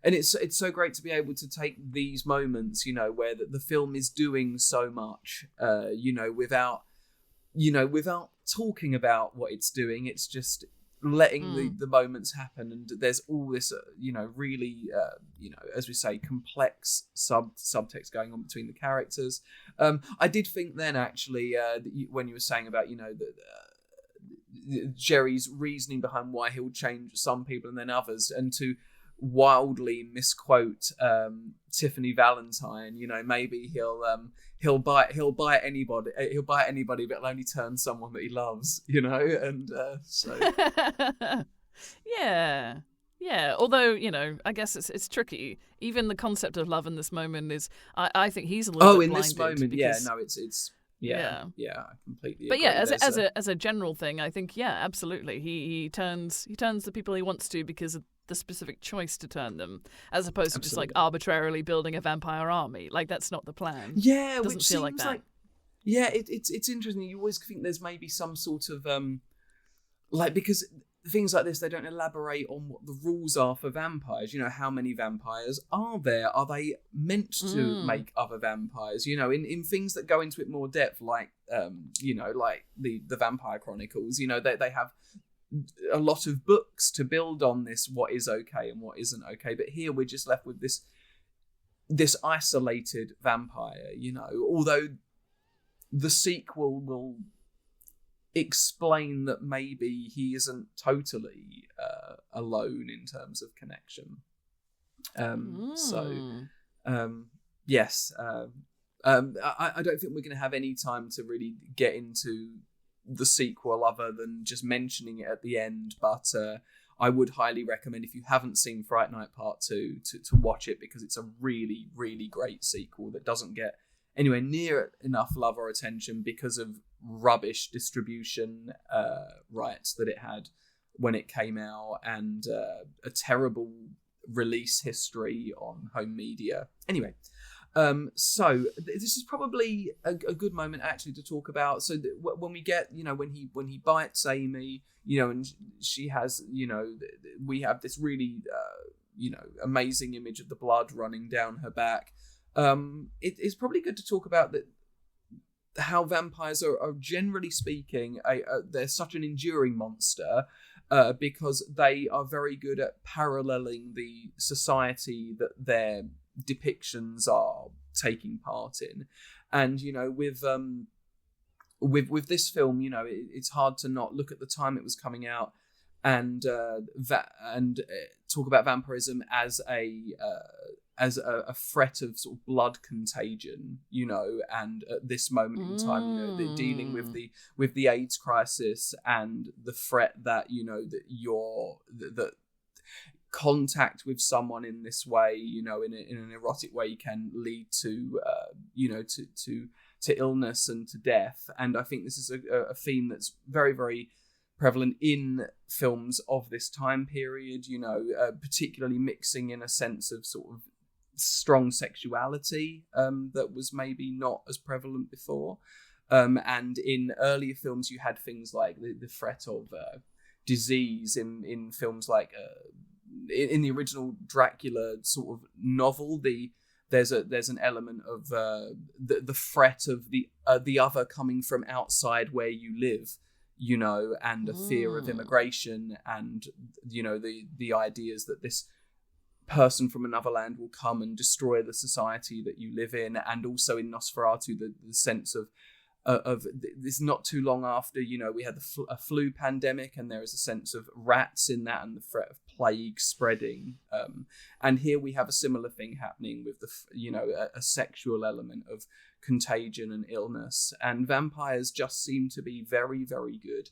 and it's so great to be able to take these moments, where the film is doing so much, without talking about what it's doing. It's just letting the moments happen, and there's all this, really, as we say, complex subtext going on between the characters. I did think then, actually, when you were saying about, Jerry's reasoning behind why he'll change some people and then others, and to wildly misquote Tiffany Valentine, maybe he'll bite anybody, but he'll only turn someone that he loves, and so although I guess it's tricky. Even the concept of love in this moment is, I think he's a little bit blinded in this moment because, I completely but agree. As a general thing, I think absolutely he turns the people he wants to because of the specific choice to turn them, as opposed to just like arbitrarily building a vampire army. Like, that's not the plan. It doesn't feel like that. It's interesting. You always think there's maybe some sort of because things like this, they don't elaborate on what the rules are for vampires. How many vampires are there? Are they meant to make other vampires? In things that go into it more depth, like like the Vampire Chronicles. They have a lot of books to build on this, what is okay and what isn't okay. But here we're just left with this isolated vampire. Although the sequel will explain that maybe he isn't totally alone in terms of connection. Yes. I don't think we're going to have any time to really get into the sequel other than just mentioning it at the end, but I would highly recommend, if you haven't seen Fright Night Part 2, to watch it, because it's a really, really great sequel that doesn't get anywhere near enough love or attention because of rubbish distribution rights that it had when it came out, and a terrible release history on home media. Anyway, so this is probably a good moment actually to talk about. So when we get, when he bites Amy, and she has, we have this really, amazing image of the blood running down her back. It's probably good to talk about that. How vampires are generally speaking, they're such an enduring monster because they are very good at paralleling the society that their depictions are taking part in. And with this film, it's hard to not look at the time it was coming out and talk about vampirism as a threat of sort of blood contagion, and at this moment in time, they're dealing with the AIDS crisis and the threat that that contact with someone in this way, in an erotic way, can lead to to illness and to death. And I think this is a theme that's very, very prevalent in films of this time period, particularly mixing in a sense of sort of strong sexuality that was maybe not as prevalent before. And in earlier films, you had things like the threat of disease in films like in the original Dracula sort of novel. There's an element of the threat of the other coming from outside where you live, and a fear of immigration, and the ideas that this person from another land will come and destroy the society that you live in. And also in Nosferatu, the sense of this, not too long after, we had a flu pandemic, and there is a sense of rats in that and the threat of plague spreading. And here we have a similar thing happening with a sexual element of contagion and illness. And vampires just seem to be very, very good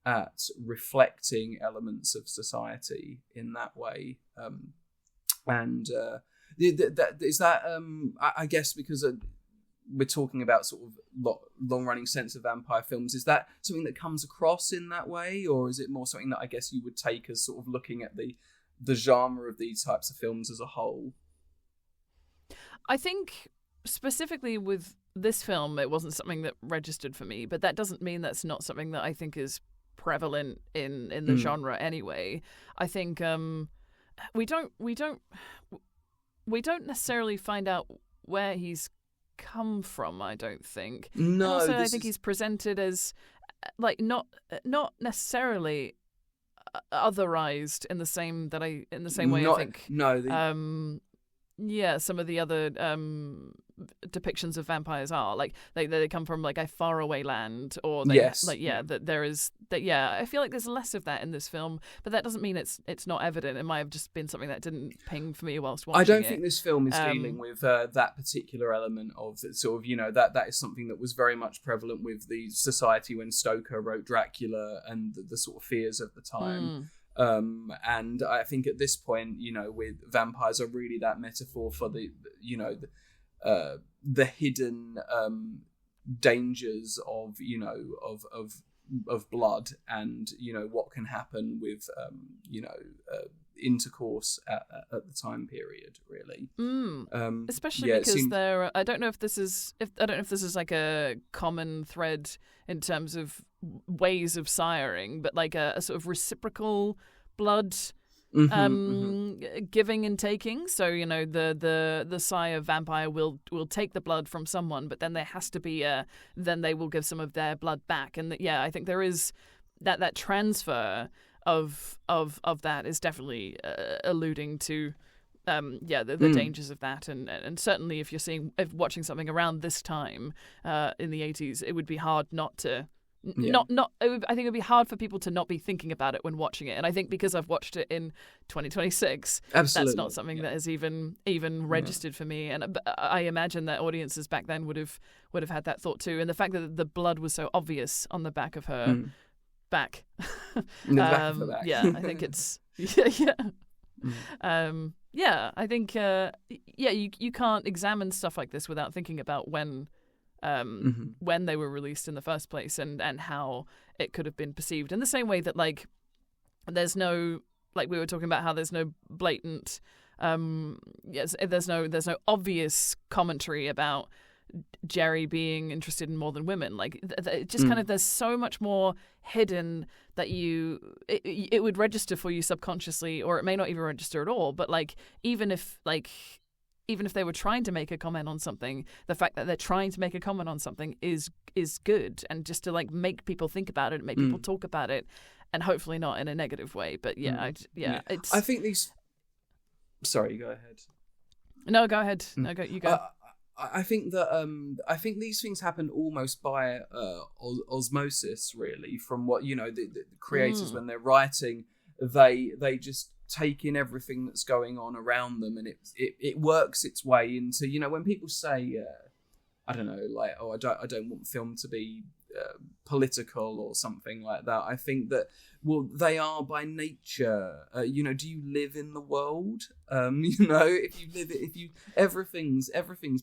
at reflecting elements of society in that way. I guess because we're talking about sort of long-running sense of vampire films, is that something that comes across in that way, or is it more something that I guess you would take as sort of looking at the genre of these types of films as a whole? I think specifically with this film, it wasn't something that registered for me, but that doesn't mean that's not something that I think is prevalent in the genre anyway. I think we don't necessarily find out where he's come from, I don't think. No, and also I think he's presented as like not necessarily otherized in the same way I think. No. Some of the other depictions of vampires are like they come from like a faraway land, or that there is that. Yeah, I feel like there's less of that in this film, but that doesn't mean it's not evident. It might have just been something that didn't ping for me whilst watching it. I don't think this film is dealing with that particular element of sort of that is something that was very much prevalent with the society when Stoker wrote Dracula and the sort of fears of the time. And I think at this point, with vampires are really that metaphor for the hidden dangers of blood, and what can happen with intercourse at the time period, really. Especially because there, I don't know if this is like a common thread in terms of ways of siring, but like a sort of reciprocal blood giving and taking. So the sire vampire will take the blood from someone, but then there has to be then they will give some of their blood back. And I think there is that transfer of that is definitely alluding to the dangers of that, and certainly if you're watching something around this time in the 80s, it would be hard not to. I think it would be hard for people to not be thinking about it when watching it, and I think because I've watched it in 2026, absolutely, that's not something that has even registered for me. And I imagine that audiences back then would have had that thought too, and the fact that the blood was so obvious on the back of her back. I think it's I think you can't examine stuff like this without thinking about when they were released in the first place, and how it could have been perceived. In the same way that there's no, we were talking about how there's no blatant there's no obvious commentary about Jerry being interested in more than women. Just kind of, there's so much more hidden that it would register for you subconsciously, or it may not even register at all. But even if even if they were trying to make a comment on something, the fact that they're trying to make a comment on something is good, and just to like make people think about it, make people talk about it, and hopefully not in a negative way. But it's. I think these. Sorry, go ahead. No, go ahead. No, you go. I think that I think these things happen almost by osmosis, really. From what the creators, when they're writing, they just take in everything that's going on around them, and it works its way into when people say I don't know, like, oh, I don't want film to be political or something like that. I think that, well, they are by nature. Do you live in the world? Everything's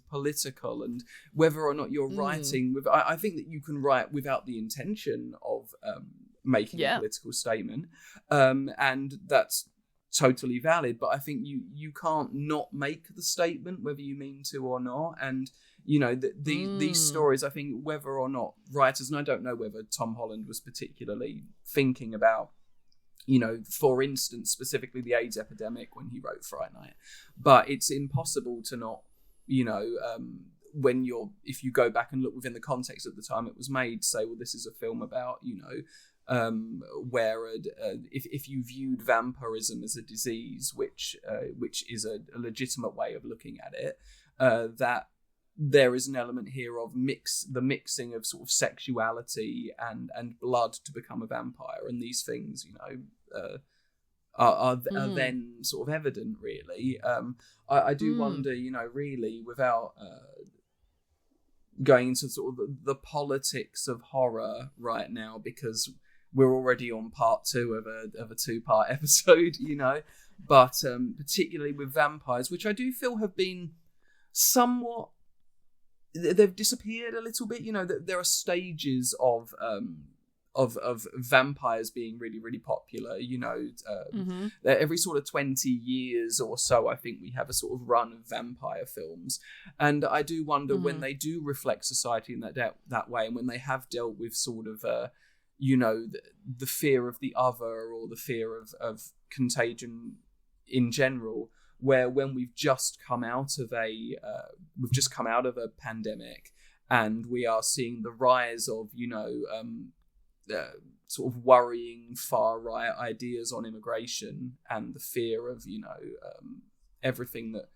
political, and whether or not you're writing with, I think that you can write without the intention of making a political statement, and that's totally valid. But I think you can't not make the statement whether you mean to or not, and these stories, I think, whether or not writers, and I don't know whether Tom Holland was particularly thinking about, for instance, specifically the AIDS epidemic when he wrote Fright Night, but it's impossible to not, if you go back and look within the context at the time it was made, say, well, this is a film about, where if you viewed vampirism as a disease, which is a legitimate way of looking at it, that there is an element here of the mixing of sort of sexuality and blood to become a vampire, and these things, are then sort of evident, really. I do wonder, really, without going into sort of the politics of horror right now, because we're already on part 2 of a 2-part episode, but particularly with vampires, which I do feel have been somewhat. They've disappeared a little bit. There are stages of vampires being really, really popular. Every sort of 20 years or so, I think we have a sort of run of vampire films, and I do wonder when they do reflect society in that way, and when they have dealt with sort of the fear of the other, or the fear of contagion in general. Where when we've just come out of a pandemic, and we are seeing the rise of sort of worrying far right ideas on immigration, and the fear of everything that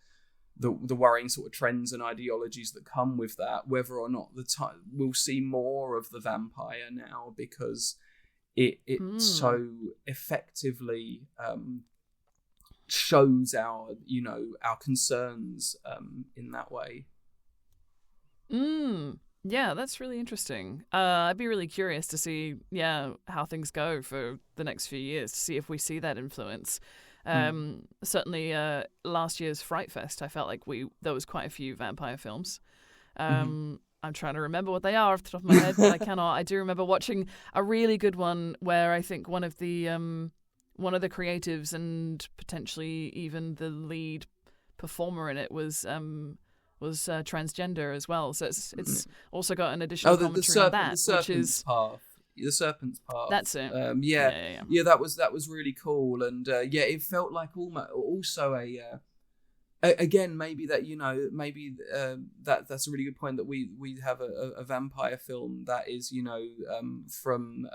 the worrying sort of trends and ideologies that come with that, whether or not we'll see more of the vampire now, because it so effectively shows our concerns in that way. Yeah, that's really interesting. I'd be really curious to see how things go for the next few years, to see if we see that influence. Certainly last year's Fright Fest, I felt like there was quite a few vampire films. I'm trying to remember what they are off the top of my head, but I cannot. I do remember watching a really good one where I think one of the creatives and potentially even the lead performer in it was transgender as well. So it's also got an additional commentary on that, which is the serpent's path. That's it. Yeah. That was really cool, and it felt like also again, maybe that that's a really good point, that we have a vampire film that is from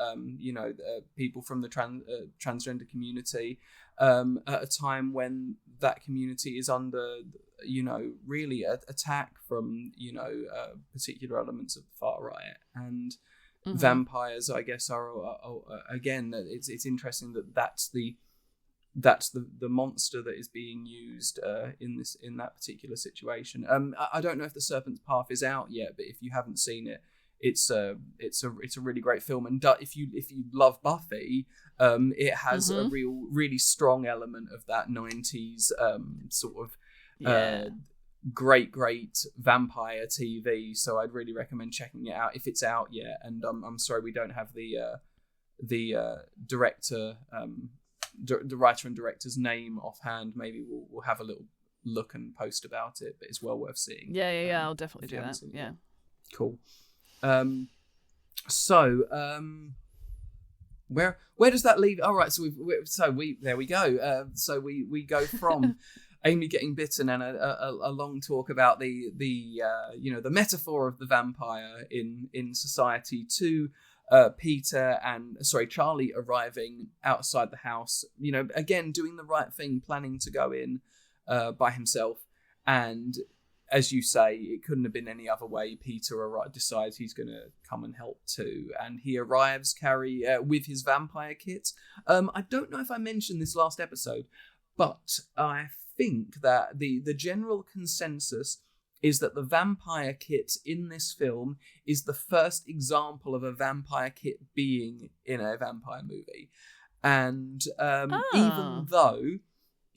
people from the transgender community at a time when that community is under really attack from particular elements of the far right, and vampires, I guess, are again, it's interesting that that's the monster that is being used in that particular situation. I don't know if The Serpent's Path is out yet, but if you haven't seen it, it's a really great film. And if you love Buffy, it has a really strong element of that 90s sort of great vampire TV. So I'd really recommend checking it out if it's out yet. And I'm sorry we don't have the director. The writer and director's name offhand. Maybe we'll have a little look and post about it, but it's well worth seeing. Yeah, I'll definitely do that. Yeah, cool. Where does that leave? All right, so we there we go. So we go from Amy getting bitten, and a long talk about the metaphor of the vampire in society, to Charlie arriving outside the house, again doing the right thing, planning to go in by himself, and as you say, it couldn't have been any other way. Peter decides he's going to come and help too, and he arrives, Carrie, with his vampire kit. I don't know if I mentioned this last episode, but I think that the general consensus is that the vampire kit in this film is the first example of a vampire kit being in a vampire movie. And even though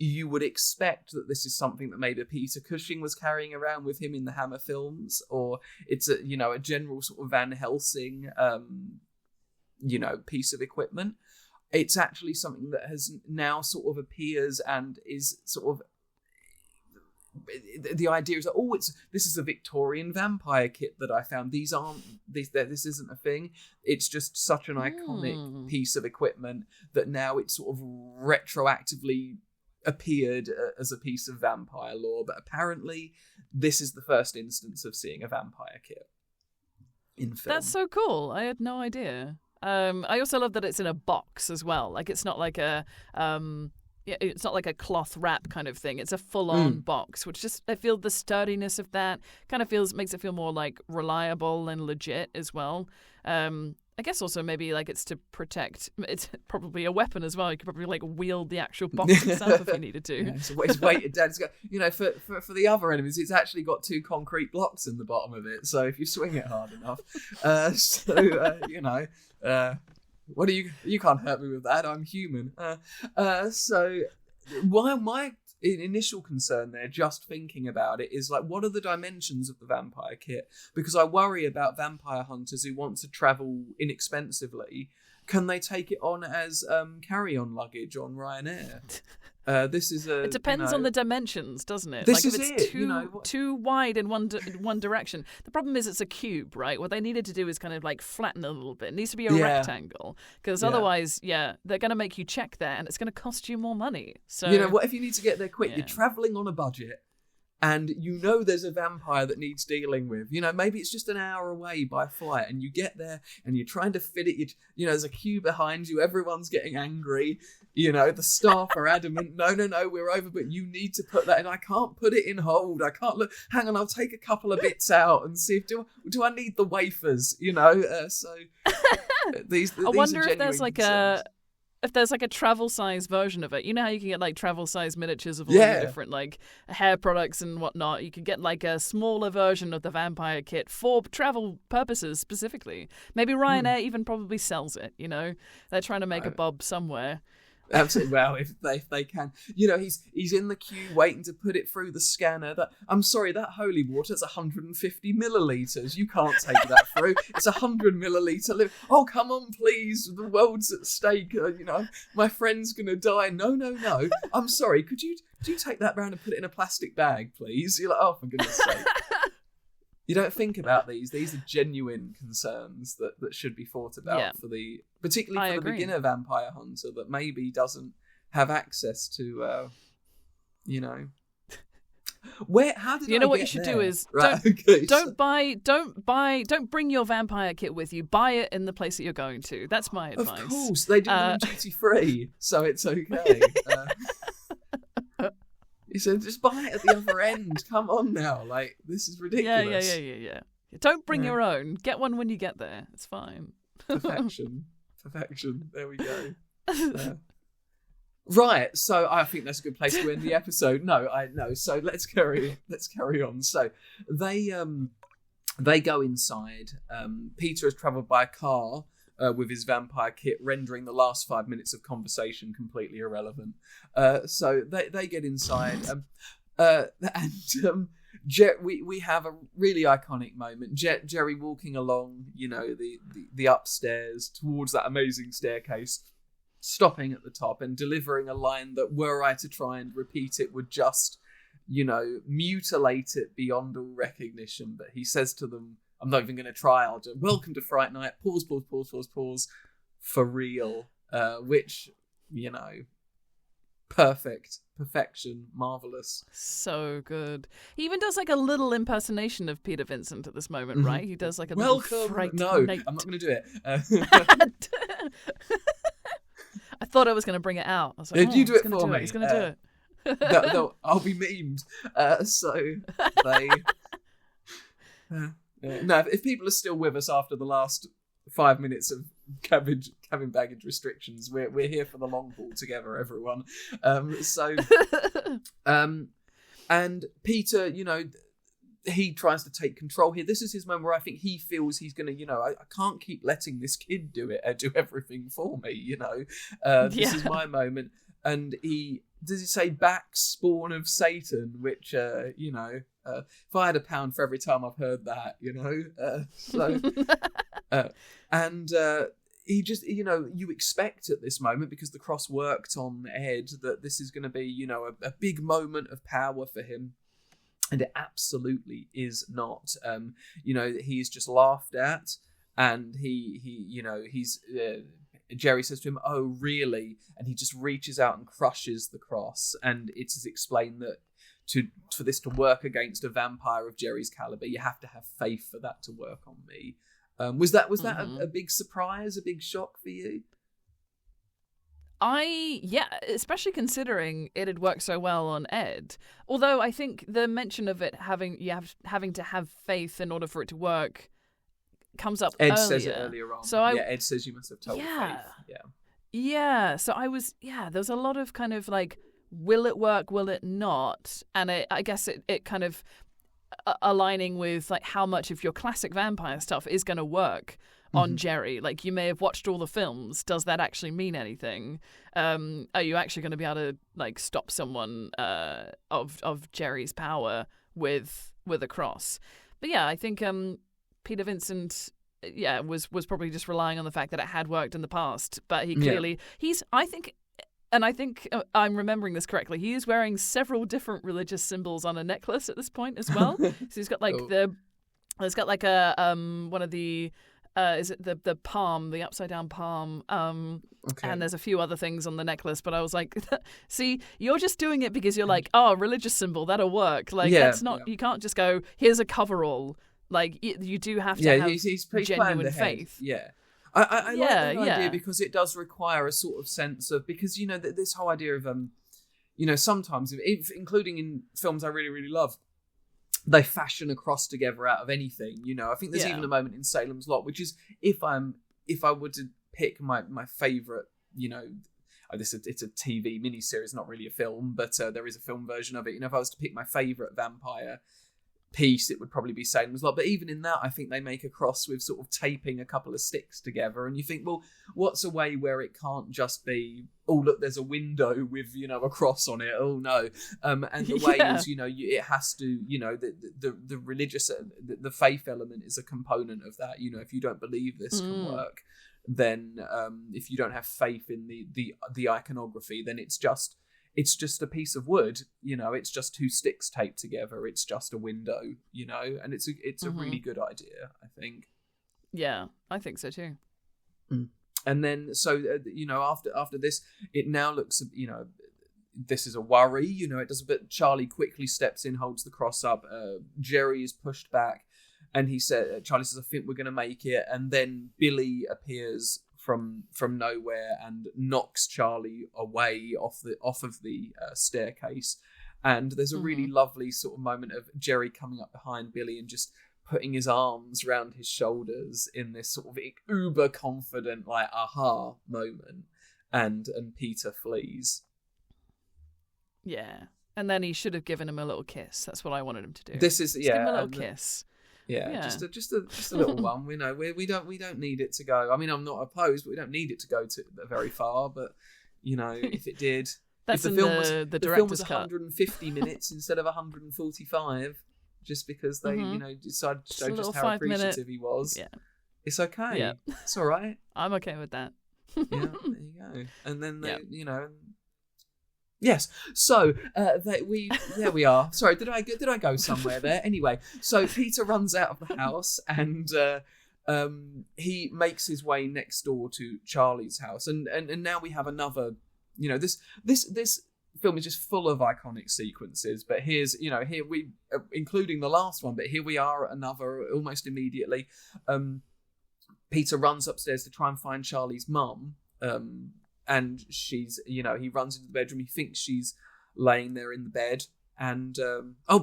you would expect that this is something that maybe Peter Cushing was carrying around with him in the Hammer films, or it's a general sort of Van Helsing, piece of equipment, it's actually something that has now sort of appears and is sort of, the idea is that, this is a Victorian vampire kit that I found. This isn't a thing. It's just such an iconic piece of equipment that now it's sort of retroactively appeared as a piece of vampire lore. But apparently this is the first instance of seeing a vampire kit in film. That's so cool. I had no idea. I also love that it's in a box as well. Like, it's not like a it's not like a cloth wrap kind of thing. It's a full-on box, which I feel the sturdiness of that kind of makes it feel more like reliable and legit as well. I guess also maybe like it's to protect. It's probably a weapon as well. You could probably like wield the actual box itself if you needed to. Yeah, so it's weighted down. It's got, for the other enemies, it's actually got 2 concrete blocks in the bottom of it. So if you swing it hard enough, what do you can't hurt me with that. I'm human. So why my initial concern there, just thinking about it, is like, what are the dimensions of the vampire kit? Because I worry about vampire hunters who want to travel inexpensively. Can they take it on as carry-on luggage on Ryanair? It depends on the dimensions, doesn't it? This like is if it's it. Too wide in one direction. The problem is it's a cube, right? What they needed to do is kind of like flatten it a little bit. It needs to be a rectangle, because otherwise, they're going to make you check there, and it's going to cost you more money. So what if you need to get there quick? You're traveling on a budget, and there's a vampire that needs dealing with. Maybe it's just an hour away by flight, and you get there and you're trying to fit it. There's a queue behind you. Everyone's getting angry. The staff are adamant. No, we're over. But you need to put that in. I can't put it in hold. I can't look. Hang on, I'll take a couple of bits out and see if do I need the wafers? So these I wonder are if there's like concerns. If there's like a travel size version of it. You know how you can get like travel size miniatures of all the different like hair products and whatnot. You can get like a smaller version of the vampire kit for travel purposes specifically. Maybe Ryanair even probably sells it. They're trying to make a bob somewhere. Absolutely. Well, if they can, he's in the queue waiting to put it through the scanner. I'm sorry, that holy water is 150 milliliters. You can't take that through. It's 100 milliliter. Oh, come on, please. The world's at stake. My friend's gonna die. No. I'm sorry. Could you take that round and put it in a plastic bag, please? You're like, oh, for goodness sake. You don't think about these. These are genuine concerns that should be thought about particularly for the beginner vampire hunter that maybe doesn't have access to, Where? How did I what get you should there? do is don't bring your vampire kit with you. Buy it in the place that you're going to. That's my advice. Of course, they do them duty free, so it's okay. He said, just buy it at the other end. Come on now. Like, this is ridiculous. Yeah. Don't bring your own. Get one when you get there. It's fine. Perfection. There we go. Right. So I think that's a good place to end the episode. No. So let's carry on. So they go inside. Peter has travelled by car with his vampire kit, rendering the last 5 minutes of conversation completely irrelevant. So they get inside, we have a really iconic moment. Jerry walking along, the upstairs towards that amazing staircase, stopping at the top and delivering a line that, were I to try and repeat it, would just, mutilate it beyond all recognition. But he says to them, I'm not even going to try. I'll just, welcome to Fright Night. Pause. For real. Which, perfect perfection. Marvelous. So good. He even does like a little impersonation of Peter Vincent at this moment, right? He does like a little Fright. No, Nate. I'm not going to do it. I thought I was going to bring it out. I was like, Did you do it for me? He's going to do it. I'll be memed. So they. No, if people are still with us after the last 5 minutes of cabin baggage restrictions, we're here for the long haul together, everyone. And Peter, you know, he tries to take control here. This is his moment where I think he feels he's going to, you know, I can't keep letting this kid do everything for me, you know. This is my moment. And does he say back spawn of Satan, which, you know, if I had £1 for every time I've heard that, you know. He just, you know, you expect at this moment, because the cross worked on Ed, that this is going to be, you know, a big moment of power for him. And it absolutely is not. You know, he's just laughed at, and he you know, he's... Jerry says to him, "Oh, really?" And he just reaches out and crushes the cross. And it is explained that for this to work against a vampire of Jerry's caliber, you have to have faith for that to work on me. Was that a big surprise, a big shock for you? Especially considering it had worked so well on Ed. Although I think the mention of it having to have faith in order for it to work comes up Ed earlier. says it earlier on. So Ed says you must have told faith. Yeah. So I was, there's a lot of kind of like, will it work, will it not? And I guess it kind of aligning with like how much of your classic vampire stuff is going to work on Jerry. Like, you may have watched all the films. Does that actually mean anything? Are you actually going to be able to like stop someone of Jerry's power with a cross? But yeah, I think Peter Vincent, was probably just relying on the fact that it had worked in the past. But he clearly, I think I'm remembering this correctly, he is wearing several different religious symbols on a necklace at this point as well. So he's got like he's got like a one of the is it the palm, the upside down palm, and there's a few other things on the necklace. But I was like, see, you're just doing it because you're like, oh, religious symbol, that'll work. Like, that's not, you can't just go, here's a coverall. Like, you do have to have he's genuine faith. Yeah. I like that idea because it does require a sort of sense of, because, you know, this whole idea of, you know, sometimes, including in films I really, really love, they fashion a cross together out of anything, you know. I think there's even a moment in Salem's Lot, which is, if I were to pick my favourite, you know, it's a TV miniseries, not really a film, but there is a film version of it. You know, if I was to pick my favourite vampire piece, it would probably be Salem's Lot. But even in that, I think they make a cross with sort of taping a couple of sticks together, and you think, well, what's a way where it can't just be, oh look, there's a window with, you know, a cross on it, oh no. And the way is, you know, it has to, you know, the religious, the faith element is a component of that. You know, if you don't believe this can work, then if you don't have faith in the iconography, then it's just a piece of wood, you know, it's just two sticks taped together, it's just a window, you know, and it's a really good idea, I think. Yeah, I think so too. And then, so, you know, after this, it now looks, you know, this is a worry, you know, it does a bit. Charlie quickly steps in, holds the cross up, Jerry is pushed back, and Charlie says, I think we're going to make it, and then Billy appears from nowhere and knocks Charlie away off of the staircase. And there's a really lovely sort of moment of Jerry coming up behind Billy and just putting his arms around his shoulders in this sort of uber confident, like, aha moment, and Peter flees. Yeah. And then he should have given him a little kiss. That's what I wanted him to do. Give him a little kiss. Yeah, just a little one. We know we don't need it to go. I mean, I'm not opposed, but we don't need it to go to very far. But, you know, if it did, if the film was 150 minutes instead of 145, just because they you know decided to show just how appreciative he was. Yeah, it's okay. Yeah, it's all right. I'm okay with that. Yeah, there you go. And then they, you know. Yes, so there we are. Sorry, did I go somewhere there? Anyway, so Peter runs out of the house and he makes his way next door to Charlie's house, and now we have another. You know, this film is just full of iconic sequences. But here's, here we, including the last one, but here we are at another almost immediately. Peter runs upstairs to try and find Charlie's mum. And she's, he runs into the bedroom. He thinks she's laying there in the bed. And,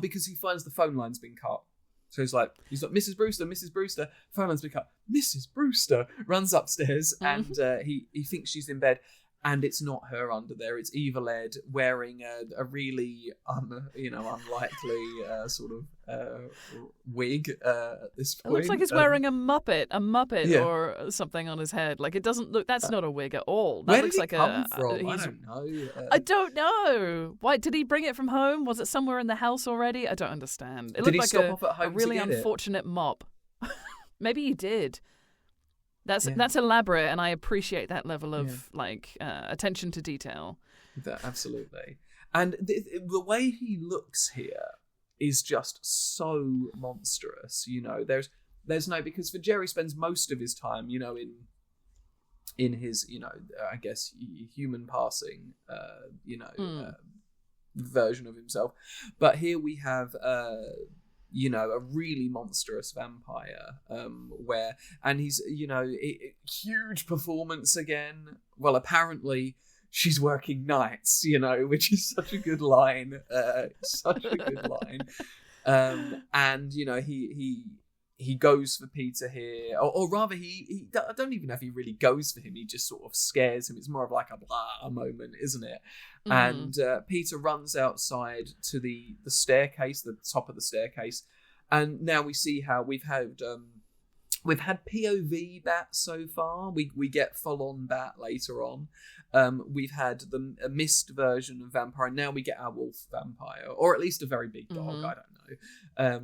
because he finds the phone line's been cut. So he's like, Mrs. Brewster, phone line's been cut. Mrs. Brewster runs upstairs and he thinks she's in bed. And it's not her under there. It's Evil Ed wearing a really, unlikely sort of wig at this point. It looks like he's wearing a Muppet or something on his head. Like, it doesn't look. That's not a wig at all. That where looks did like it come from? I don't know. I don't know. Why did he bring it from home? Was it somewhere in the house already? I don't understand. It did looked he like stop off at home a really to get unfortunate mop. Maybe he did. That's elaborate, and I appreciate that level of attention to detail. Absolutely, and the way he looks here is just so monstrous. There's no, because for Jerry spends most of his time, in his I guess human passing, version of himself, but here we have a really monstrous vampire, and he's, huge performance again. Well, apparently she's working nights, which is such a good line, and, he goes for Peter here, or rather he I don't even know if he really goes for him, he just sort of scares him. It's more of like a blah moment, isn't it? And Peter runs outside to the staircase, the top of the staircase, and now we see how we've had POV Bat so far. We get full on Bat later on. We've had a mist version of vampire, and now we get our wolf vampire, or at least a very big dog. I don't know.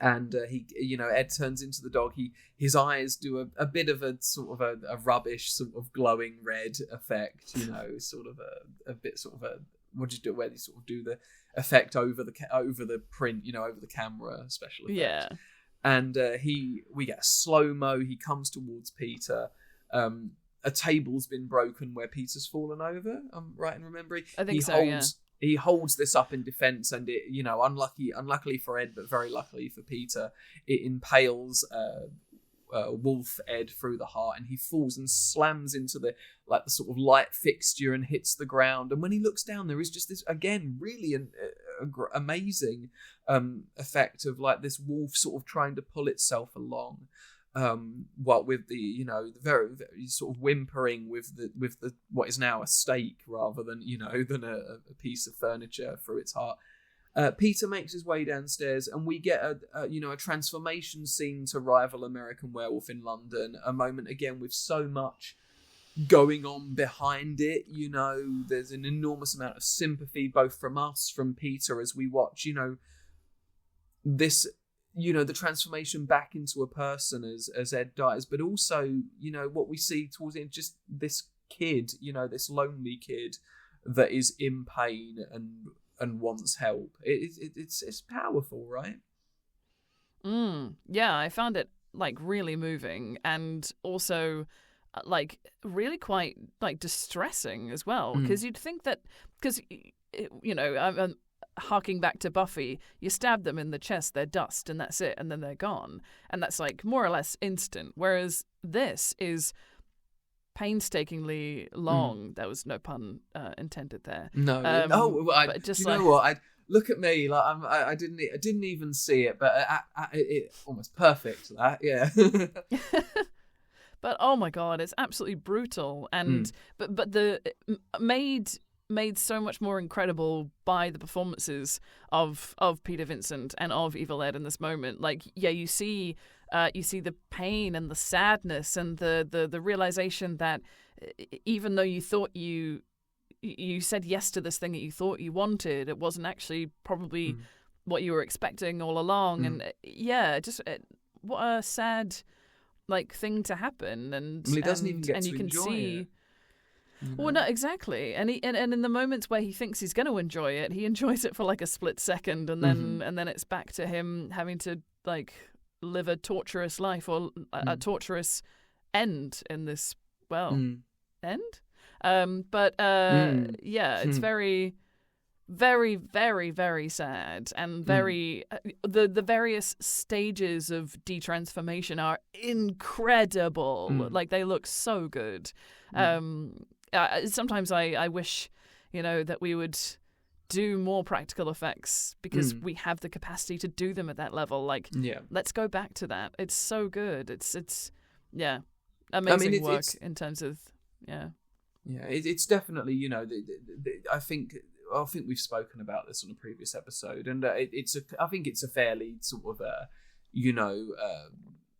And he, Ed turns into the dog. His eyes do a bit of a sort of a rubbish sort of glowing red effect. Sort of a bit sort of a, what do you do? Where they sort of do the effect over the print, over the camera, special effects. Yeah. And we get a slow mo. He comes towards Peter. A table's been broken where Peter's fallen over. I'm right in remembering. I think so. He holds this up in defense, and it, unluckily for Ed, but very luckily for Peter, it impales Wolf Ed through the heart, and he falls and slams into the sort of light fixture and hits the ground. And when he looks down, there is just this, again, really amazing effect of this wolf sort of trying to pull itself along. What with the the very, very sort of whimpering with the what is now a stake rather than a piece of furniture through its heart. Peter makes his way downstairs, and we get a transformation scene to rival American Werewolf in London. A moment again with so much going on behind it. There's an enormous amount of sympathy both from us, from Peter, as we watch this. The transformation back into a person as Ed dies, but also, what we see towards the end, just this kid, this lonely kid that is in pain and wants help. It's powerful, right? Yeah, I found it really moving, and also really quite distressing as well, because you'd think that, because I'm harking back to Buffy, you stab them in the chest, they're dust, and that's it, and then they're gone, and that's more or less instant. Whereas this is painstakingly long. There was no pun intended there. No. But just know what? Look at me, I didn't even see it, but it almost perfect. That, yeah. But oh my god, it's absolutely brutal, and but the made so much more incredible by the performances of Peter Vincent and of Evil Ed in this moment. You see the pain and the sadness and the realization that even though you thought you said yes to this thing that you thought you wanted, it wasn't actually probably what you were expecting all along. And what a sad thing to happen. And he doesn't even get and to you can enjoy see it. Well, no, exactly, and in the moments where he thinks he's going to enjoy it, he enjoys it for a split second, and then it's back to him having to live a torturous life or a torturous end in this end. Yeah, it's very, very, very, very sad, and very the various stages of detransformation are incredible. Like, they look so good. Sometimes I wish, that we would do more practical effects, because we have the capacity to do them at that level. Like, let's go back to that. It's so good. It's amazing work in terms of it's definitely I think we've spoken about this on a previous episode, and I think it's a fairly sort of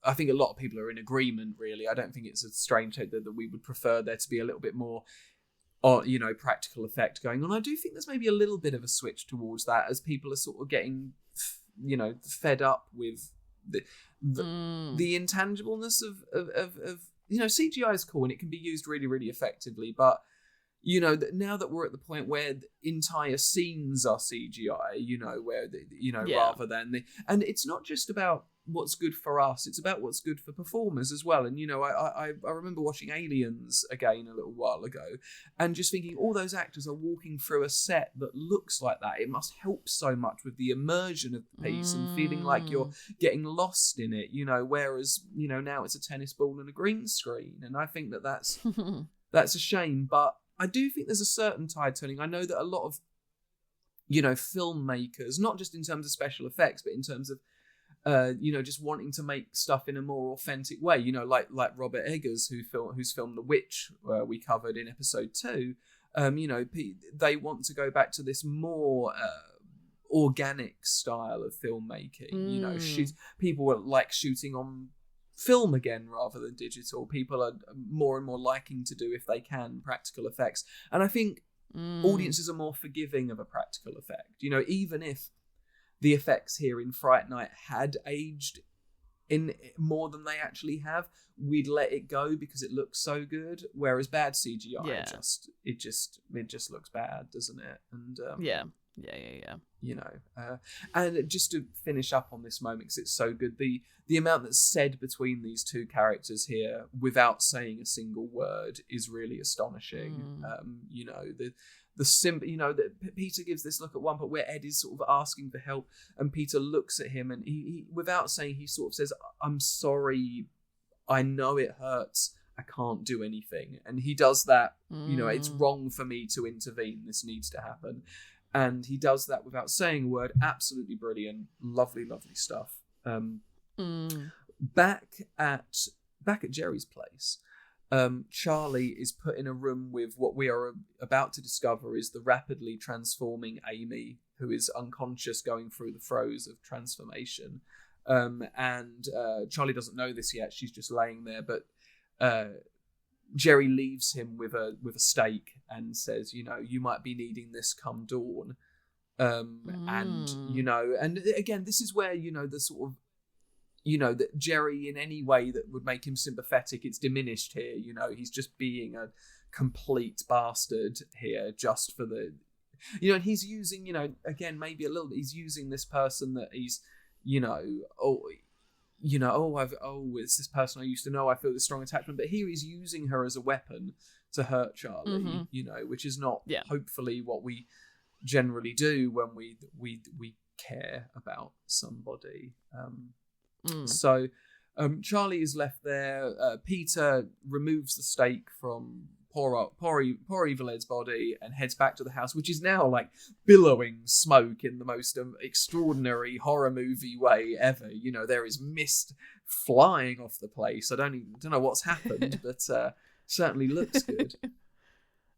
I think a lot of people are in agreement, really. I don't think it's a strange that we would prefer there to be a little bit more practical effect going on. I do think there's maybe a little bit of a switch towards that, as people are sort of getting fed up with the intangibleness of CGI is cool and it can be used really, really effectively, but now that we're at the point where the entire scenes are CGI, where rather than and it's not just about what's good for us, it's about what's good for performers as well. And I remember watching Aliens again a little while ago and just thinking, all those actors are walking through a set that looks like that. It must help so much with the immersion of the piece and feeling like you're getting lost in it, whereas now it's a tennis ball and a green screen, and I think that's a shame. But I do think there's a certain tide turning. I know that a lot of filmmakers, not just in terms of special effects, but in terms of just wanting to make stuff in a more authentic way, like Robert Eggers, who's filmed The Witch, we covered in episode 2. They want to go back to this more organic style of filmmaking. People like shooting on film again rather than digital. People are more and more liking to do, if they can, practical effects, and I think audiences are more forgiving of a practical effect. Even if the effects here in Fright Night had aged in more than they actually have, we'd let it go because it looks so good. Whereas bad CGI, it just looks bad, doesn't it? And and just to finish up on this moment, because it's so good, the amount that's said between these two characters here without saying a single word is really astonishing. That Peter gives this look at one point where Ed is sort of asking for help, and Peter looks at him, and he without saying, he sort of says, "I'm sorry, I know it hurts, I can't do anything." And he does that, it's wrong for me to intervene, this needs to happen. And he does that without saying a word. Absolutely brilliant. Lovely, lovely stuff. Back at Jerry's place, Charlie is put in a room with what we are about to discover is the rapidly transforming Amy, who is unconscious, going through the throes of transformation. And Charlie doesn't know this yet. She's just laying there, but Jerry leaves him with a stake and says, you might be needing this come dawn. And again, this is where, the sort of, that Jerry, in any way that would make him sympathetic, it's diminished here. He's just being a complete bastard here just for the, and he's using, again, maybe a little bit, he's using this person that he's, it's this person I used to know, I feel this strong attachment, but here he's using her as a weapon to hurt Charlie, which is not hopefully what we generally do when we care about somebody. So Charlie is left there. Peter removes the stake from poor Evil Ed's body and heads back to the house, which is now like billowing smoke in the most extraordinary horror movie way ever. There is mist flying off the place. I don't know what's happened, but certainly looks good.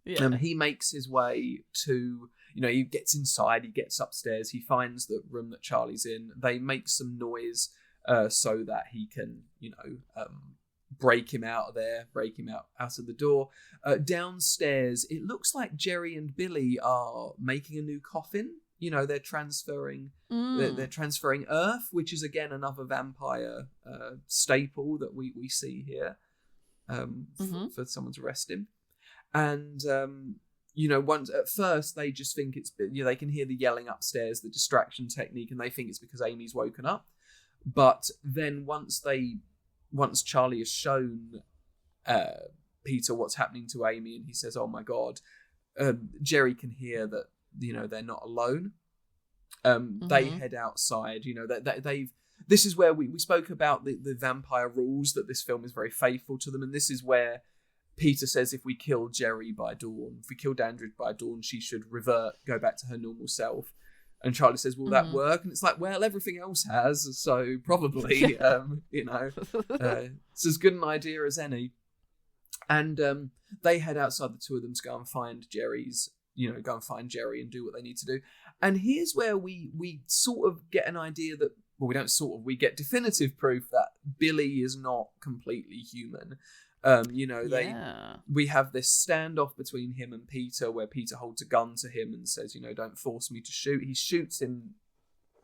He makes his way to, he gets inside, he gets upstairs, he finds the room that Charlie's in. They make some noise so that he can, break him out of there, break him out of the door. Downstairs, it looks like Jerry and Billy are making a new coffin. They're transferring they're transferring earth, which is again another vampire staple that we see here for someone to rest in. And once at first they just think it's they can hear the yelling upstairs, the distraction technique, and they think it's because Amy's woken up. But then once Charlie is shown Peter what's happening to Amy, and he says, "Oh my God." Jerry can hear that, they're not alone. They head outside. They've. This is where we spoke about the vampire rules, that this film is very faithful to them, and this is where Peter says if we kill Jerry by dawn, if we kill Dandridge by dawn, she should go back to her normal self. And Charlie says, "Will that work?" And it's like, well, everything else has, so probably, it's as good an idea as any. And they head outside, the two of them, to go and find Jerry and do what they need to do. And here's where we sort of get an idea that, well, we don't sort of, we get definitive proof that Billy is not completely human. We have this standoff between him and Peter, where Peter holds a gun to him and says, "Don't force me to shoot." He shoots him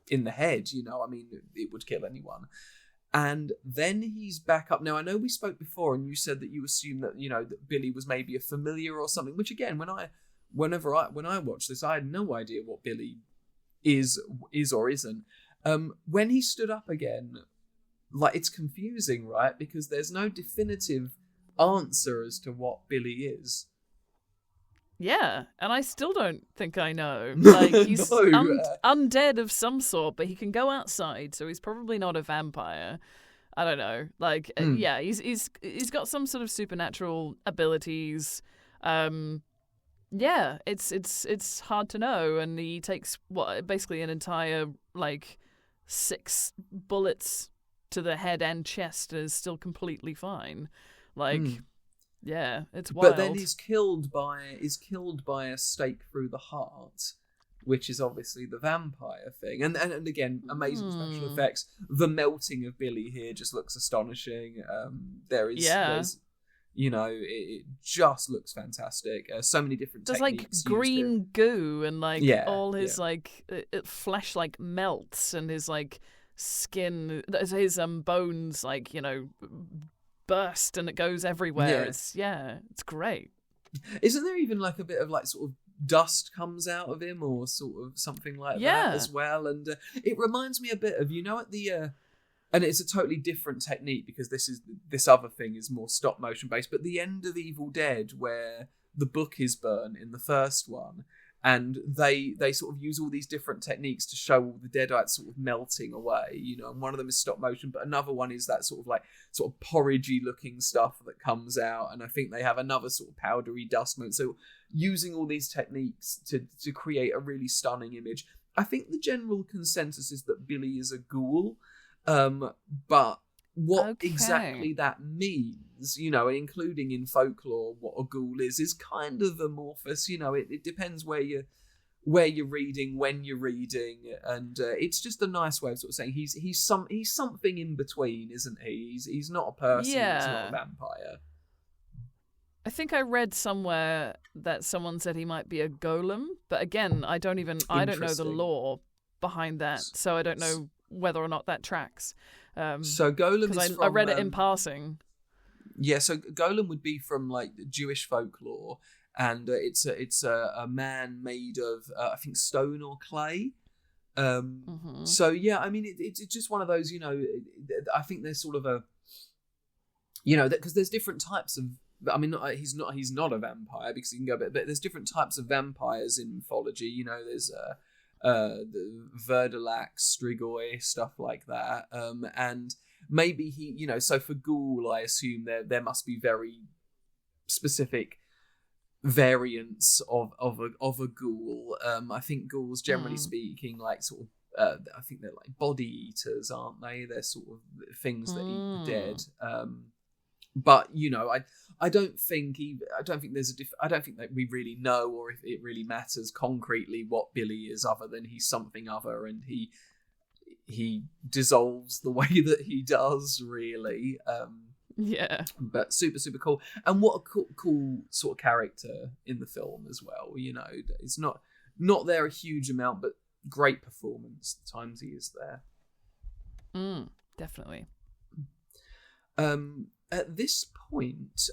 in the head. It would kill anyone. And then he's back up. Now, I know we spoke before, and you said that you assume that that Billy was maybe a familiar or something. Which again, when I watched this, I had no idea what Billy is or isn't. When he stood up again, like, it's confusing, right? Because there's no definitive answer as to what Billy is. Yeah, and I still don't think I know. Like, he's undead of some sort, but he can go outside, so he's probably not a vampire. I don't know. Like, yeah, he's got some sort of supernatural abilities. Yeah, it's hard to know, and he takes basically an entire 6 bullets to the head and chest, and is still completely fine. Yeah, it's wild. But then he's killed by a stake through the heart, which is obviously the vampire thing. And again, amazing special effects. The melting of Billy here just looks astonishing. There's it just looks fantastic. So many different techniques. There's green goo, and all his flesh melts, and his skin, his bones burst, and it goes everywhere. It's great. Isn't there even a bit of sort of dust comes out of him, or sort of something like that as well? And it reminds me a bit of at the and it's a totally different technique, because this other thing is more stop motion based, but the end of Evil Dead, where the book is burnt in the first one, and they sort of use all these different techniques to show all the deadites sort of melting away, and one of them is stop motion, but another one is that sort of porridgey looking stuff that comes out, and I think they have another sort of powdery dust moment. So using all these techniques to create a really stunning image. I think the general consensus is that Billy is a ghoul, but what exactly that means, including in folklore what a ghoul is kind of amorphous. It depends where you're reading, when you're reading, and it's just a nice way of sort of saying he's something in between, isn't he? He's not a person. He's not a vampire. I think I read somewhere that someone said he might be a golem, but again, I don't know the lore behind that, so I don't know whether or not that tracks. So golem is from, I read it in passing. Yeah, so golem would be from Jewish folklore, and it's a man made of I think stone or clay. So yeah, I mean it's just one of those. I think there's sort of a because there's different types of. I mean, he's not a vampire, because he can go, but there's different types of vampires in mythology. There's the Verdalax, Strigoi, stuff like that, and maybe he, so for ghoul, I assume there must be very specific variants of a ghoul. I think ghouls, generally speaking, I think they're like body eaters, aren't they? They're sort of things that eat the dead. But I don't think that we really know, or if it really matters concretely what Billy is, other than he's something other, and he dissolves the way that he does, really. Yeah. But super, super cool. And what a cool sort of character in the film as well. It's not there a huge amount, but great performance the times he is there. Definitely. At this point,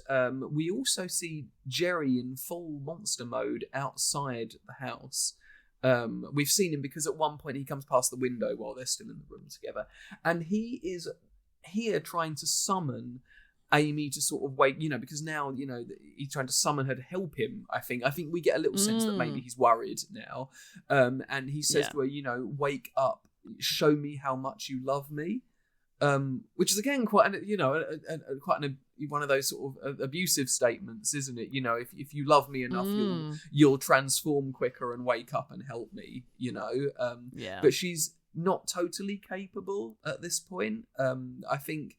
we also see Jerry in full monster mode outside the house. We've seen him because at one point he comes past the window while they're still in the room together, and he is here trying to summon Amy to sort of wake, because now, he's trying to summon her to help him. I think we get a little sense that maybe he's worried now. And he says to her, wake up, show me how much you love me. Which is again quite one of those sort of abusive statements, isn't it? If you love me enough, you'll transform quicker and wake up and help me. But she's not totally capable at this point. I think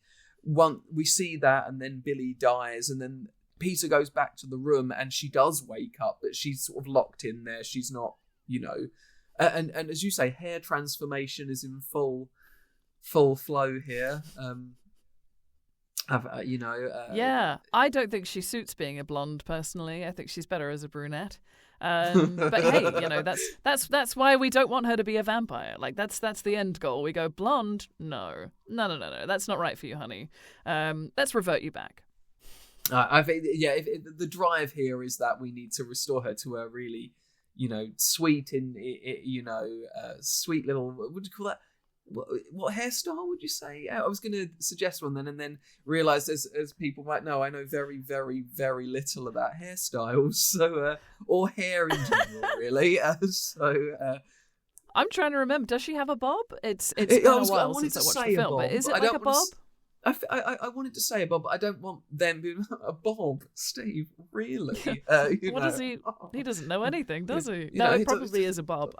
we see that, and then Billy dies, and then Peter goes back to the room, and she does wake up, but she's sort of locked in there. She's not, and as you say, hair transformation is in full flow here. I don't think she suits being a blonde personally. I think she's better as a brunette. But hey, that's why we don't want her to be a vampire. Like that's the end goal. We go blonde. No. That's not right for you, honey. Let's revert you back. I think the drive here is that we need to restore her to a really, sweet sweet little, what would you call that? What hairstyle would you say? I was going to suggest one then, and then realised as people might know, I know very, very, very little about hairstyles, so or hair in general, really. I'm trying to remember. Does she have a bob? It's been a while since I watched the film, but is it like a bob? I wanted to say a bob, but I don't want them being a bob. Steve, really? What does he? He doesn't know anything, does he? No, it probably is a bob.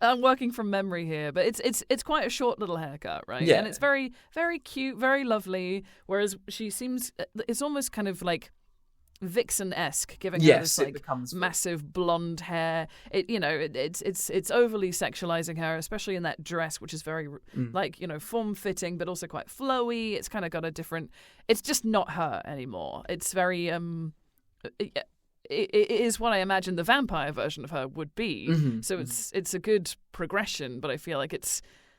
I'm working from memory here, but it's quite a short little haircut, right? Yeah. And it's very, very cute, very lovely. Whereas she seems, it's almost kind of like Vixen-esque, giving her this like massive blonde hair. It's overly sexualizing her, especially in that dress, which is very form-fitting, but also quite flowy. It's kind of got a different. It's just not her anymore. It's very It is what I imagine the vampire version of her would be. So it's a good progression, but I feel like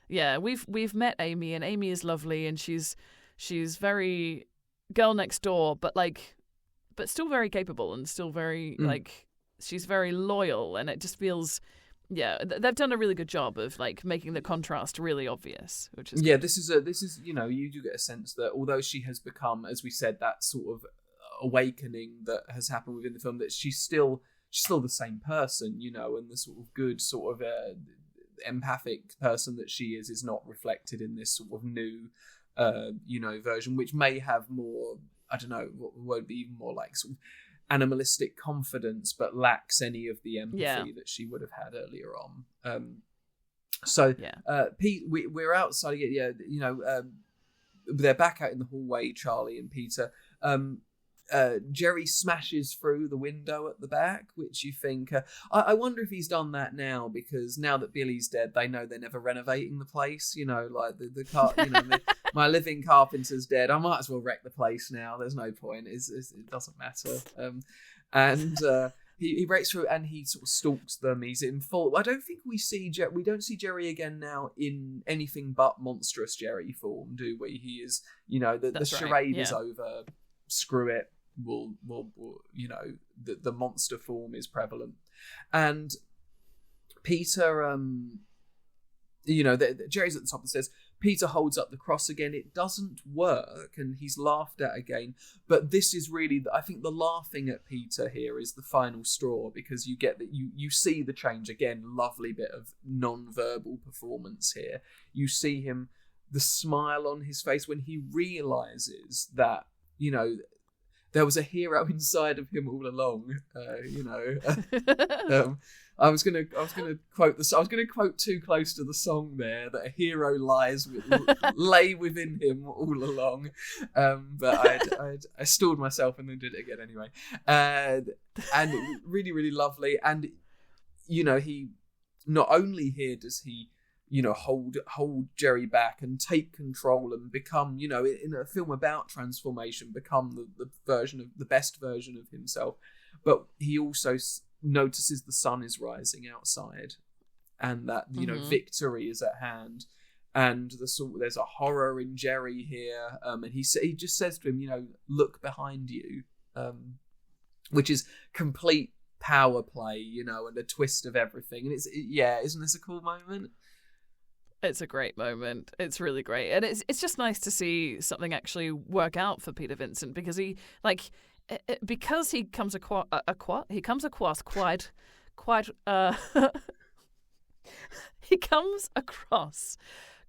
we've met Amy, and Amy is lovely, and she's very girl next door, but still very capable, and still very she's very loyal, and it just feels they've done a really good job of making the contrast really obvious, which is good. This is you do get a sense that although she has become, as we said, that sort of awakening that has happened within the film, that she's still the same person, and the sort of good sort of empathic person that she is not reflected in this sort of new version, which may have more, I don't know, won't be even more like sort of animalistic confidence, but lacks any of the empathy that she would have had earlier on. Pete, we're outside again. They're back out in the hallway, Charlie and Peter. Jerry smashes through the window at the back, which you think, I wonder if he's done that now, because now that Billy's dead, they know they're never renovating the place. Like my living carpenter's dead. I might as well wreck the place now. There's no point. It doesn't matter. He breaks through and he sort of stalks them. He's in full. I don't think we don't see Jerry again now in anything but monstrous Jerry form, do we? He is, the charade is over. Screw it. We'll the monster form is prevalent, and Peter, Jerry's at the top and says, Peter holds up the cross again. It doesn't work, and he's laughed at again. But this is really, I think, the laughing at Peter here is the final straw, because you get that you see the change again. Lovely bit of non-verbal performance here. You see him, the smile on his face when he realizes that there was a hero inside of him all along. I was gonna quote this. I was gonna quote too close to the song there, that a hero lay within him all along. But I stalled myself and then did it again anyway. And really, really lovely. And he not only here does he hold Jerry back and take control and become, in a film about transformation, become the best version of himself. But he also notices the sun is rising outside, and that victory is at hand. And there's a horror in Jerry here, and he just says to him, look behind you, which is complete power play, and a twist of everything. And isn't this a cool moment? It's a great moment. It's really great, and it's just nice to see something actually work out for Peter Vincent, because he because he comes across quite he comes across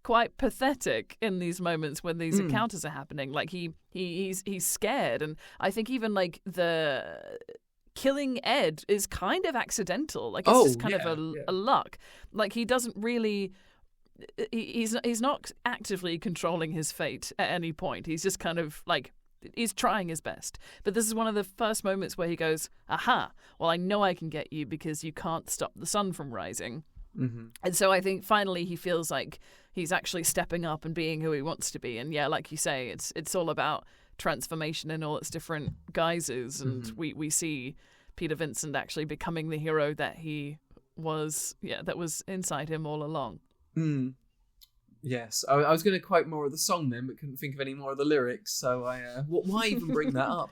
quite pathetic in these moments when these encounters are happening. Like he's scared, and I think even like the killing Ed is kind of accidental. Like it's just kind of a luck. Like he doesn't really. He's not actively controlling his fate at any point. He's just kind of like he's trying his best. But this is one of the first moments where he goes, "Aha! Well, I know I can get you because you can't stop the sun from rising." Mm-hmm. And so I think finally he feels like he's actually stepping up and being who he wants to be. And yeah, like you say, it's all about transformation in all its different guises. And we see Peter Vincent actually becoming the hero that he was, that was inside him all along. Mm. Yes, I was going to quote more of the song then, but couldn't think of any more of the lyrics. So why even bring that up?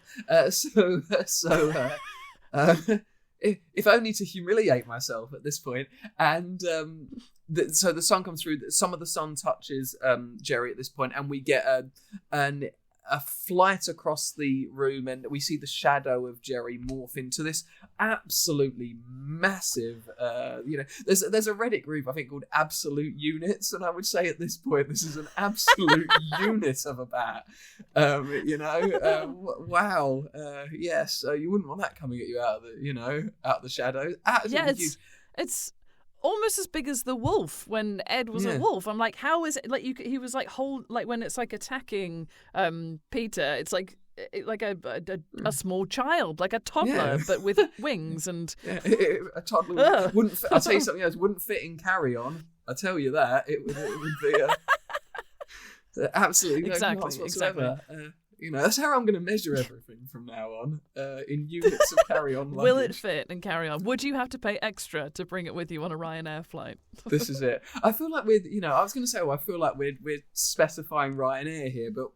If only to humiliate myself at this point. And so the sun comes through. Some of the sun touches Jerry at this point, and we get a flight across the room, and we see the shadow of Jerry morph into this absolutely massive. There's a Reddit group I think called Absolute Units, and I would say at this point this is an absolute unit of a bat. Wow. Yes, you wouldn't want that coming at you out of the shadows. Absolutely it's almost as big as the wolf when Ed was a wolf. I'm like, how is it? Like he was like when it's like attacking Peter. It's like a small child, like a toddler, but with wings and a toddler wouldn't. I'll tell you something else. Wouldn't fit in Carry On. I tell you that it would be absolutely no chance whatsoever. Exactly. That's how I'm going to measure everything from now on, in units of Carry On luggage. Will it fit and Carry On? Would you have to pay extra to bring it with you on a Ryanair flight? This is it. I feel like I was going to say, I feel like we're specifying Ryanair here, but,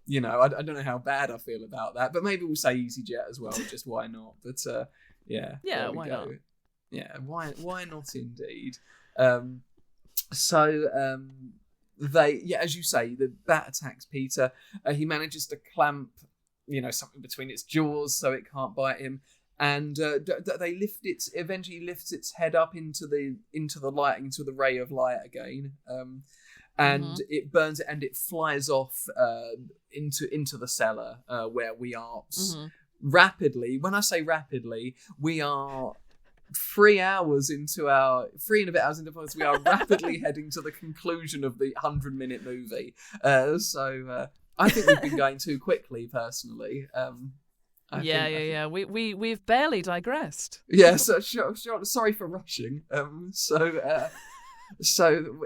I don't know how bad I feel about that. But maybe we'll say EasyJet as well, just why not? But, yeah, why not? Yeah, why not indeed? They, as you say, the bat attacks Peter. He manages to clamp, something between its jaws so it can't bite him, and they eventually lifts its head up into the light, into the ray of light again, and it burns it, and it flies off into the cellar where we are rapidly. When I say rapidly, we are 3 hours into three and a bit hours into the we are rapidly heading to the conclusion of the 100-minute movie. So I think we've been going too quickly, personally. We've barely digressed. Yeah, so sorry for rushing. So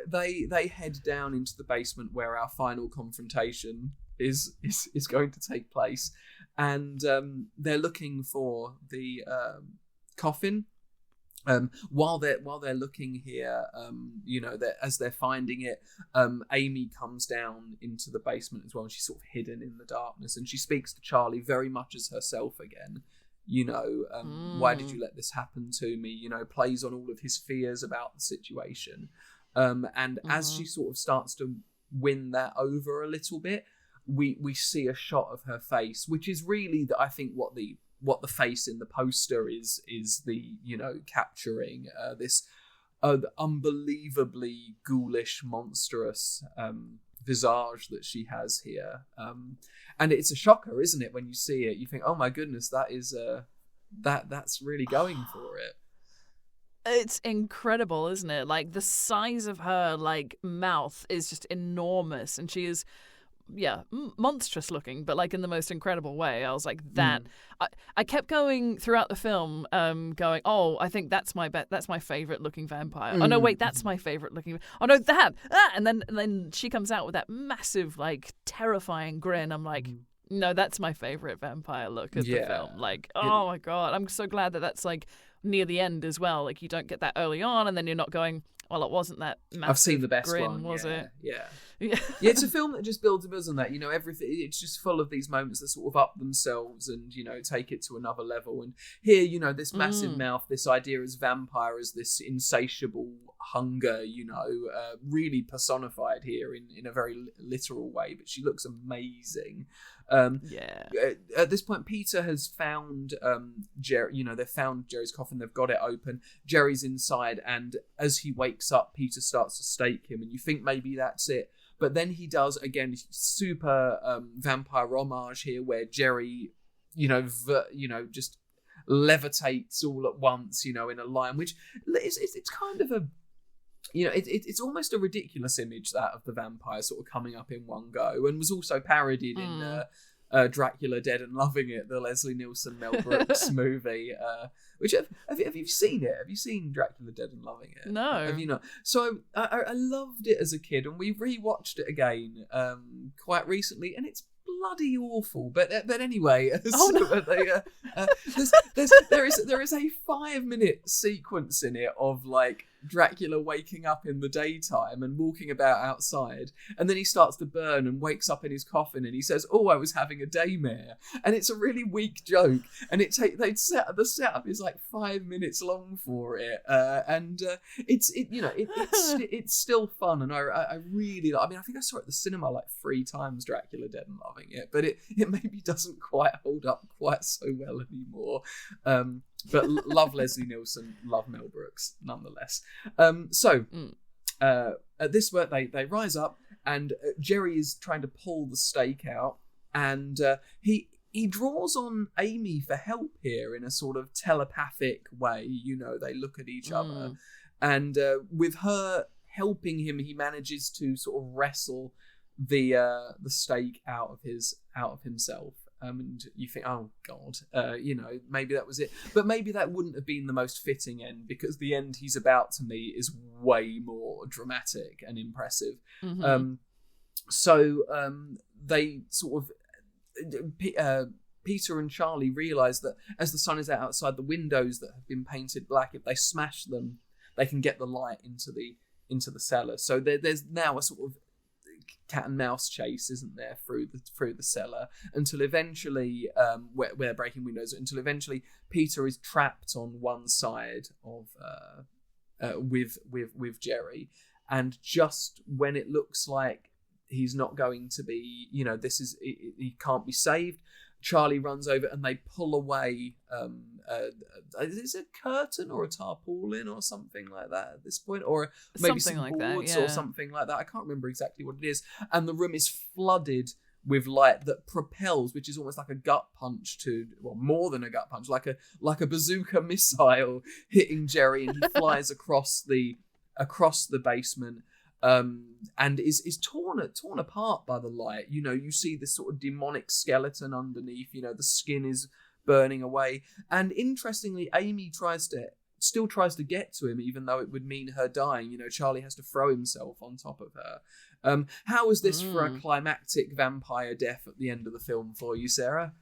they head down into the basement where our final confrontation is going to take place, and they're looking for the coffin. While they're looking here, as they're finding it, Amy comes down into the basement as well, and she's sort of hidden in the darkness, and she speaks to Charlie very much as herself again. Why did you let this happen to me? Plays on all of his fears about the situation, and as she sort of starts to win that over a little bit, we see a shot of her face, which is really I think what the face in the poster is the capturing this unbelievably ghoulish, monstrous visage that she has here, and it's a shocker, isn't it? When you see it, you think, oh my goodness, that is that's really going for it. It's incredible, isn't it? Like the size of her mouth is just enormous, and she is monstrous looking, but in the most incredible way. I was like that. I kept going throughout the film, going, oh, I think that's my favorite looking vampire. Oh no, wait, that's my favorite looking. Oh no, that. And then she comes out with that massive, terrifying grin. I'm like, no, that's my favorite vampire look of the film. Oh my god, I'm so glad that that's near the end as well. You don't get that early on, and then you're not going, well, it wasn't that massive I've seen the best grin, one, was it? Yeah. It's a film that just builds on that. Everything. It's just full of these moments that sort of up themselves and take it to another level. And here, this massive mouth, this idea as vampire as this insatiable hunger, really personified here in a very literal way. But she looks amazing. At this point, Peter has found Jerry. They've found Jerry's coffin. They've got it open. Jerry's inside, and as he wakes up, Peter starts to stake him, and you think maybe that's it. But then he does, again, super vampire homage here, where Jerry, just levitates all at once, in a line, which it's kind of a, it's almost a ridiculous image, that of the vampire sort of coming up in one go, and was also parodied in Dracula Dead and Loving It, the Leslie Nielsen Mel Brooks movie. Which have you seen it? Have you seen Dracula Dead and Loving It? No. Have you not? So I loved it as a kid, and we rewatched it again quite recently, and it's bloody awful. But anyway, there is a 5-minute sequence in it of like Dracula waking up in the daytime and walking about outside, and then he starts to burn and wakes up in his coffin, and he says, "Oh, I was having a daymare," and it's a really weak joke, and the setup is like 5 minutes long for it, and it's still fun, and I really, I think I saw it at the cinema like 3 times, Dracula Dead and Loving It, but it maybe doesn't quite hold up quite so well anymore. But love Leslie Nielsen, love Mel Brooks, nonetheless. At this point, they rise up, and Jerry is trying to pull the stake out, and he draws on Amy for help here in a sort of telepathic way. They look at each other, and with her helping him, he manages to sort of wrestle the stake out of himself. And you think, oh God, maybe that was it. But maybe that wouldn't have been the most fitting end, because the end he's about to meet is way more dramatic and impressive. They sort of, Peter and Charlie realise that as the sun is out outside, the windows that have been painted black, if they smash them, they can get the light into the cellar. So there's now a sort of cat and mouse chase, isn't there, through the cellar, until eventually where they're breaking windows, until eventually Peter is trapped on one side of with Jerry, and just when it looks like he's not going to be, he can't be saved, Charlie runs over and they pull away is it a curtain or a tarpaulin or something like that at this point, or maybe something some like boards that, yeah. or something like that. I can't remember exactly what it is, and the room is flooded with light that propels, which is almost like a gut punch more than a gut punch, like a bazooka missile hitting Jerry, and he flies across the basement. And is torn apart by the light. You see this sort of demonic skeleton underneath. The skin is burning away. And interestingly, Amy still tries to get to him, even though it would mean her dying. Charlie has to throw himself on top of her. How was this for a climactic vampire death at the end of the film for you, Sarah?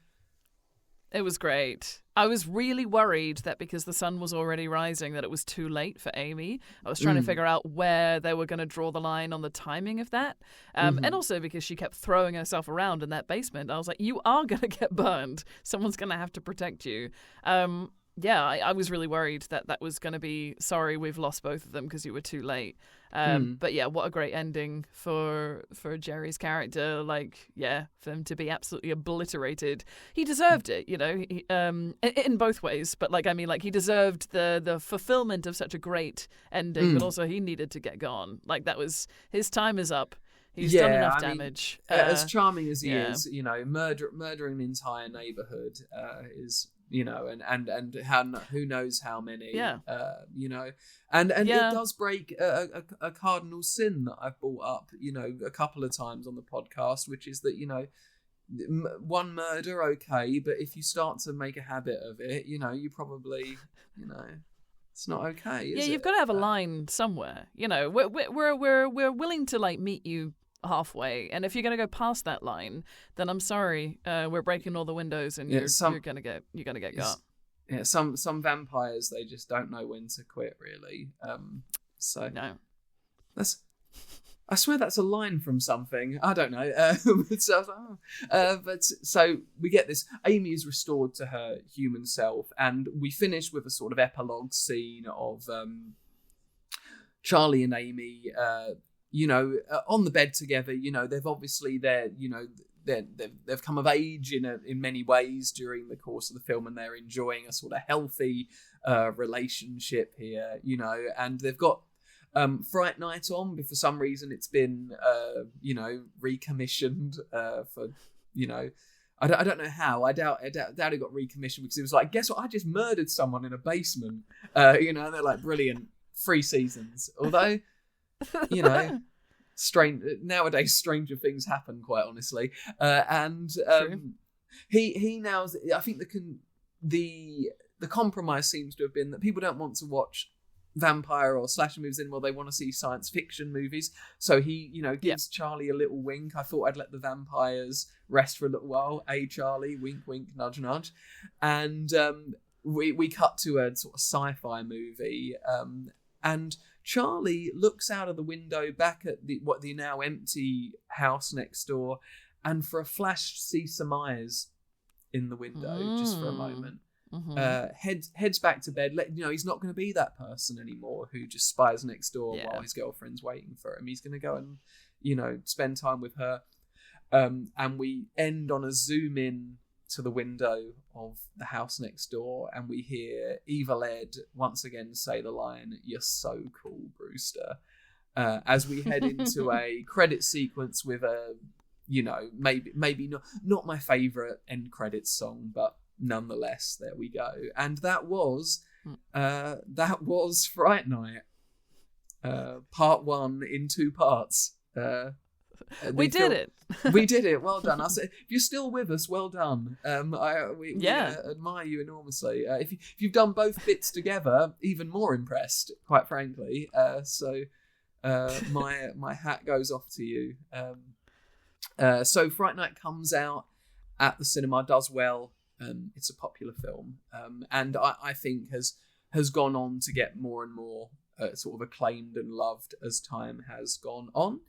It was great. I was really worried that because the sun was already rising that it was too late for Amy. I was trying to figure out where they were going to draw the line on the timing of that. And also because she kept throwing herself around in that basement. I was like, you are going to get burned. Someone's going to have to protect you. I was really worried that was going to be, sorry, we've lost both of them because you were too late. But yeah, what a great ending for Jerry's character. For him to be absolutely obliterated. He deserved it, in both ways. But he deserved the fulfillment of such a great ending, but also he needed to get gone. That was, his time is up. He's done enough damage. As charming as he is, murdering an entire neighborhood is, and how, who knows how many, and it does break a cardinal sin that I've brought up, a couple of times on the podcast, which is that, one murder, okay, but if you start to make a habit of it, you probably, it's not okay, is it? You've got to have a line somewhere. We're willing to meet you halfway, and if you're going to go past that line, then I'm sorry, we're breaking all the windows, and you're going to get got. Yeah, some vampires, they just don't know when to quit, really. No, I swear that's a line from something. I don't know. So we get this. Amy is restored to her human self, and we finish with a sort of epilogue scene of Charlie and Amy, on the bed together. They've obviously they've come of age in many ways during the course of the film, and they're enjoying a sort of healthy relationship here. And they've got Fright Night on, but for some reason it's been recommissioned for. I don't know how. I doubt it got recommissioned, because it was like, guess what? I just murdered someone in a basement. And they're like, brilliant, 3 seasons. Although, nowadays stranger things happen, quite honestly. He now, I think the compromise seems to have been that people don't want to watch vampire or slasher movies anymore. They want to see science fiction movies. So he, gives Charlie a little wink. I thought I'd let the vampires rest for a little while. Hey, Charlie, wink, wink, nudge, nudge. And we cut to a sort of sci-fi movie. And Charlie looks out of the window back at the now empty house next door, and for a flash sees some eyes in the window, just for a moment. Heads back to bed. He's not going to be that person anymore who just spies next door while his girlfriend's waiting for him. He's going to go and spend time with her. And we end on a zoom in to the window of the house next door, and we hear Evil Ed once again say the line, "You're so cool, Brewster," as we head into a credit sequence with a maybe not my favorite end credits song, but nonetheless, there we go. And that was Fright Night, part 1 in 2 parts. We did it. We did it. Well done. If you're still with us, well done. We admire you enormously. If you've done both bits together, even more impressed, quite frankly. So my hat goes off to you. So Fright Night comes out at the cinema, does well. It's a popular film, and I think has gone on to get more and more sort of acclaimed and loved as time has gone on.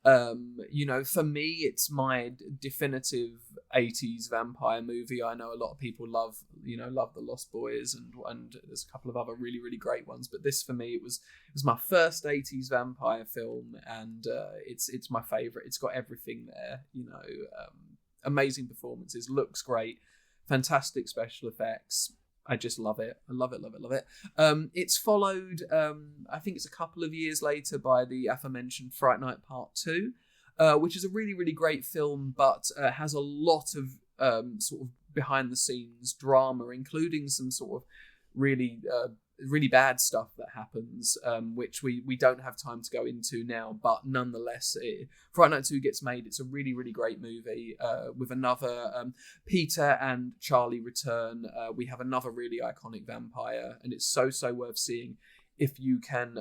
For me, it's my definitive 80s vampire movie. I know a lot of people love The Lost Boys, and there's a couple of other really, really great ones, but this for me, it was my first 80s vampire film, and it's my favorite. It's got everything there, amazing performances, looks great, fantastic special effects. I just love it. I love it, love it, love it. It's followed, I think it's a couple of years later, by the aforementioned Fright Night Part 2, which is a really, really great film, but has a lot of sort of behind-the-scenes drama, including some sort of really bad stuff that happens, which we don't have time to go into now, but nonetheless, Fright Night 2 gets made. It's a really, really great movie with another Peter and Charlie return. We have another really iconic vampire, and it's so worth seeing if you can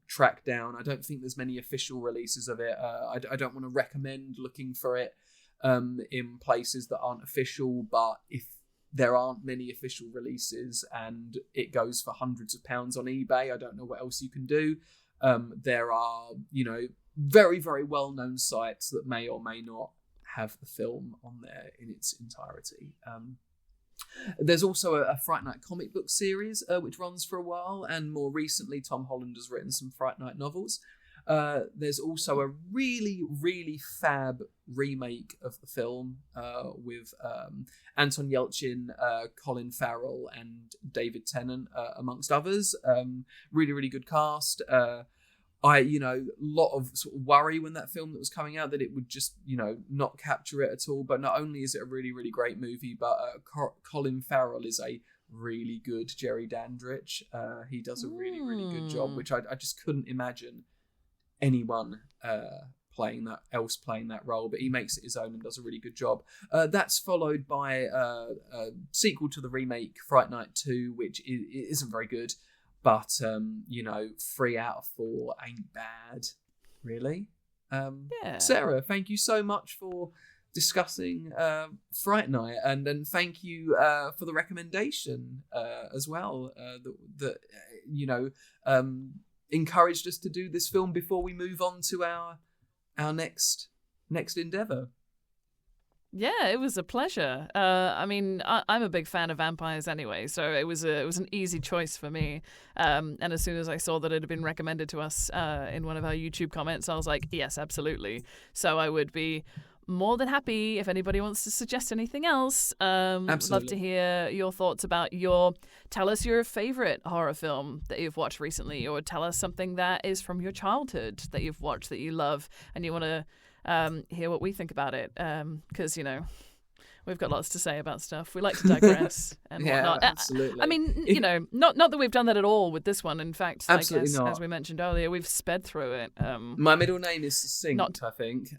track down. I don't think there's many official releases of it. I don't want to recommend looking for it in places that aren't official, but if there aren't many official releases and it goes for hundreds of pounds on eBay, I don't know what else you can do. There are, very, very well-known sites that may or may not have the film on there in its entirety. There's also a Fright Night comic book series, which runs for a while, and more recently, Tom Holland has written some Fright Night novels. There's also a really, really fab remake of the film with Anton Yelchin, Colin Farrell, and David Tennant, amongst others. Really, really good cast. Lot of sort of worry when that film that was coming out that it would just, not capture it at all. But not only is it a really, really great movie, but Colin Farrell is a really good Jerry Dandridge. He does a really, really good job, which I just couldn't imagine anyone playing that role, but he makes it his own and does a really good job. That's followed by a sequel to the remake, Fright Night 2, which isn't very good, but 3 out of 4 ain't bad, really. Sarah, thank you so much for discussing Fright Night, and then thank you for the recommendation as well, that encouraged us to do this film before we move on to our next endeavour. Yeah, it was a pleasure. I mean, I'm a big fan of vampires anyway, so it was an easy choice for me. And as soon as I saw that it had been recommended to us in one of our YouTube comments, I was like, yes, absolutely. So I would be more than happy if anybody wants to suggest anything else. Absolutely. Love to hear your thoughts about tell us your favorite horror film that you've watched recently, or tell us something that is from your childhood that you've watched that you love and you want to hear what we think about it, because we've got lots to say about stuff. We like to digress and whatnot. Absolutely. I mean, not that we've done that at all with this one. In fact, absolutely I guess, not. As we mentioned earlier, we've sped through it. My middle name is Succinct, I think.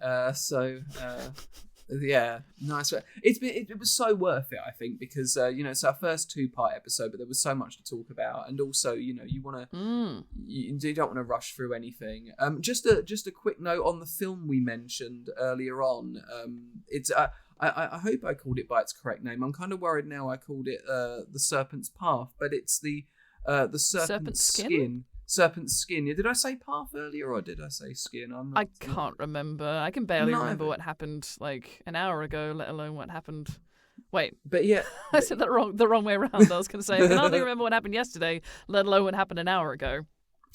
Yeah, nice. It was so worth it, I think, because it's our first 2-part episode, but there was so much to talk about, and also you want to you don't want to rush through anything. Just a quick note on the film we mentioned earlier on. It's I hope I called it by its correct name. I'm kind of worried now I called it The Serpent's Path, but it's the Serpent's Skin. Serpent's Skin. Yeah, did I say path earlier or did I say skin? I can't remember. I can barely remember what happened like an hour ago, let alone what happened. Wait. But yeah. I said that the wrong way around. I was going to say, I can hardly remember what happened yesterday, let alone what happened an hour ago.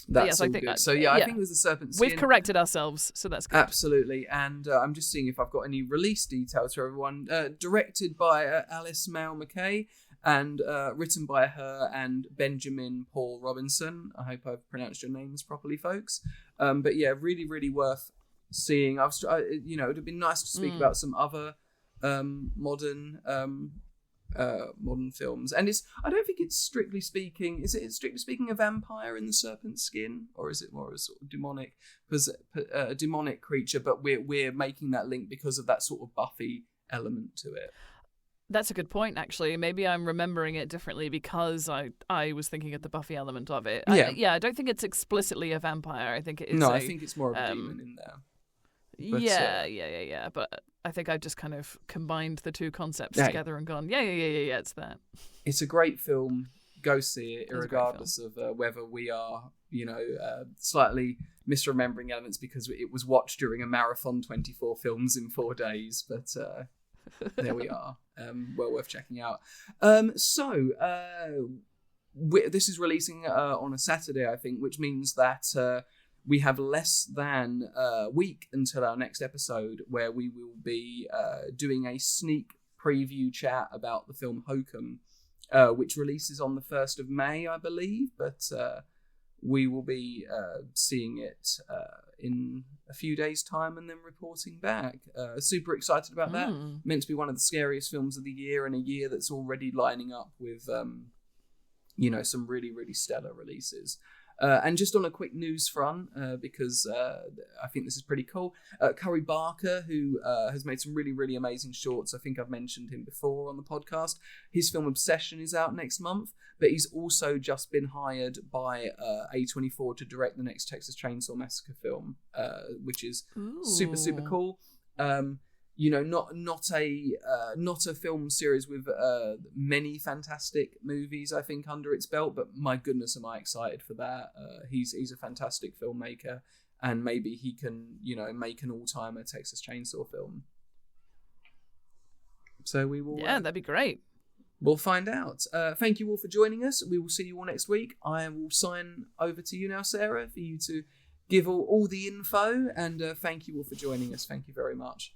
That's all good. So I think it was the Serpent's Skin. We've corrected ourselves, so that's good. Absolutely. And I'm just seeing if I've got any release details for everyone. Directed by Alice Mao McKay and written by her and Benjamin Paul Robinson. I hope I've pronounced your names properly, folks. But yeah, really, really worth seeing. It would have been nice to speak about some other modern films, and I don't think it's strictly speaking. Is it strictly speaking a vampire in the Serpent's Skin, or is it more a sort of demonic creature? But we're making that link because of that sort of Buffy element to it. That's a good point, actually. Maybe I'm remembering it differently because I was thinking of the Buffy element of it. Yeah. I don't think it's explicitly a vampire. I think it is. No, I think it's more of a demon in there. But, yeah. But I think I just kind of combined the two concepts together and gone, yeah, it's that. It's a great film. Go see it, regardless of whether we are, slightly misremembering elements because it was watched during a marathon 24 films in 4 days. But there we are. Well worth checking out. This is releasing on a Saturday, I think, which means that we have less than a week until our next episode, where we will be doing a sneak preview chat about the film Hokum, which releases on the 1st of May, I believe, but we will be seeing it in a few days' time and then reporting back. Super excited about that. Meant to be one of the scariest films of the year, in a year that's already lining up with some really, really stellar releases. And just on a quick news front, because I think this is pretty cool, Curry Barker, who has made some really, really amazing shorts. I think I've mentioned him before on the podcast. His film Obsession is out next month, but he's also just been hired by A24 to direct the next Texas Chainsaw Massacre film, which is super, super cool. Not a film series with many fantastic movies, I think, under its belt, but my goodness, am I excited for that. He's a fantastic filmmaker, and maybe he can, make an all-timer Texas Chainsaw film. So we will... Yeah, that'd be great. We'll find out. Thank you all for joining us. We will see you all next week. I will sign over to you now, Sarah, for you to give all the info, and thank you all for joining us. Thank you very much.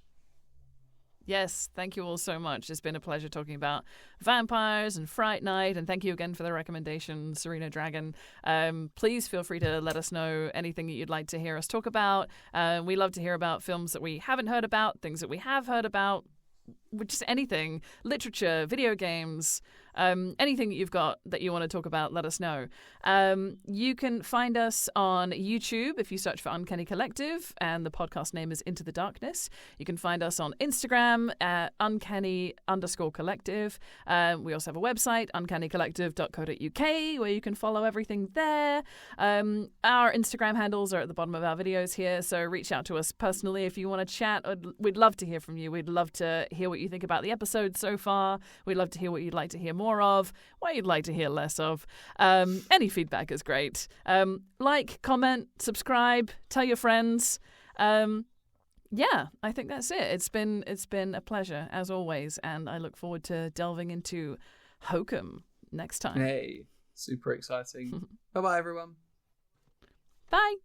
Yes, thank you all so much. It's been a pleasure talking about vampires and Fright Night, and thank you again for the recommendation, Serena Dragon. Please feel free to let us know anything that you'd like to hear us talk about. We love to hear about films that we haven't heard about, things that we have heard about, just anything, literature, video games, anything that you've got that you want to talk about, let us know. You can find us on YouTube if you search for Uncanny Collective, and the podcast name is Into the Darkness. You can find us on Instagram at uncanny_collective. We also have a website, uncannycollective.co.uk, where you can follow everything there. Our Instagram handles are at the bottom of our videos here, so reach out to us personally if you want to chat. We'd love to hear from you. We'd love to hear what you think about the episode so far. We'd love to hear what you'd like to hear more of, what you'd like to hear less of. Any feedback is great. Like, comment, subscribe, tell your friends. Yeah, I think that's it. It's been a pleasure as always, and I look forward to delving into Hokum next time. Hey, super exciting. Bye-bye, everyone. Bye.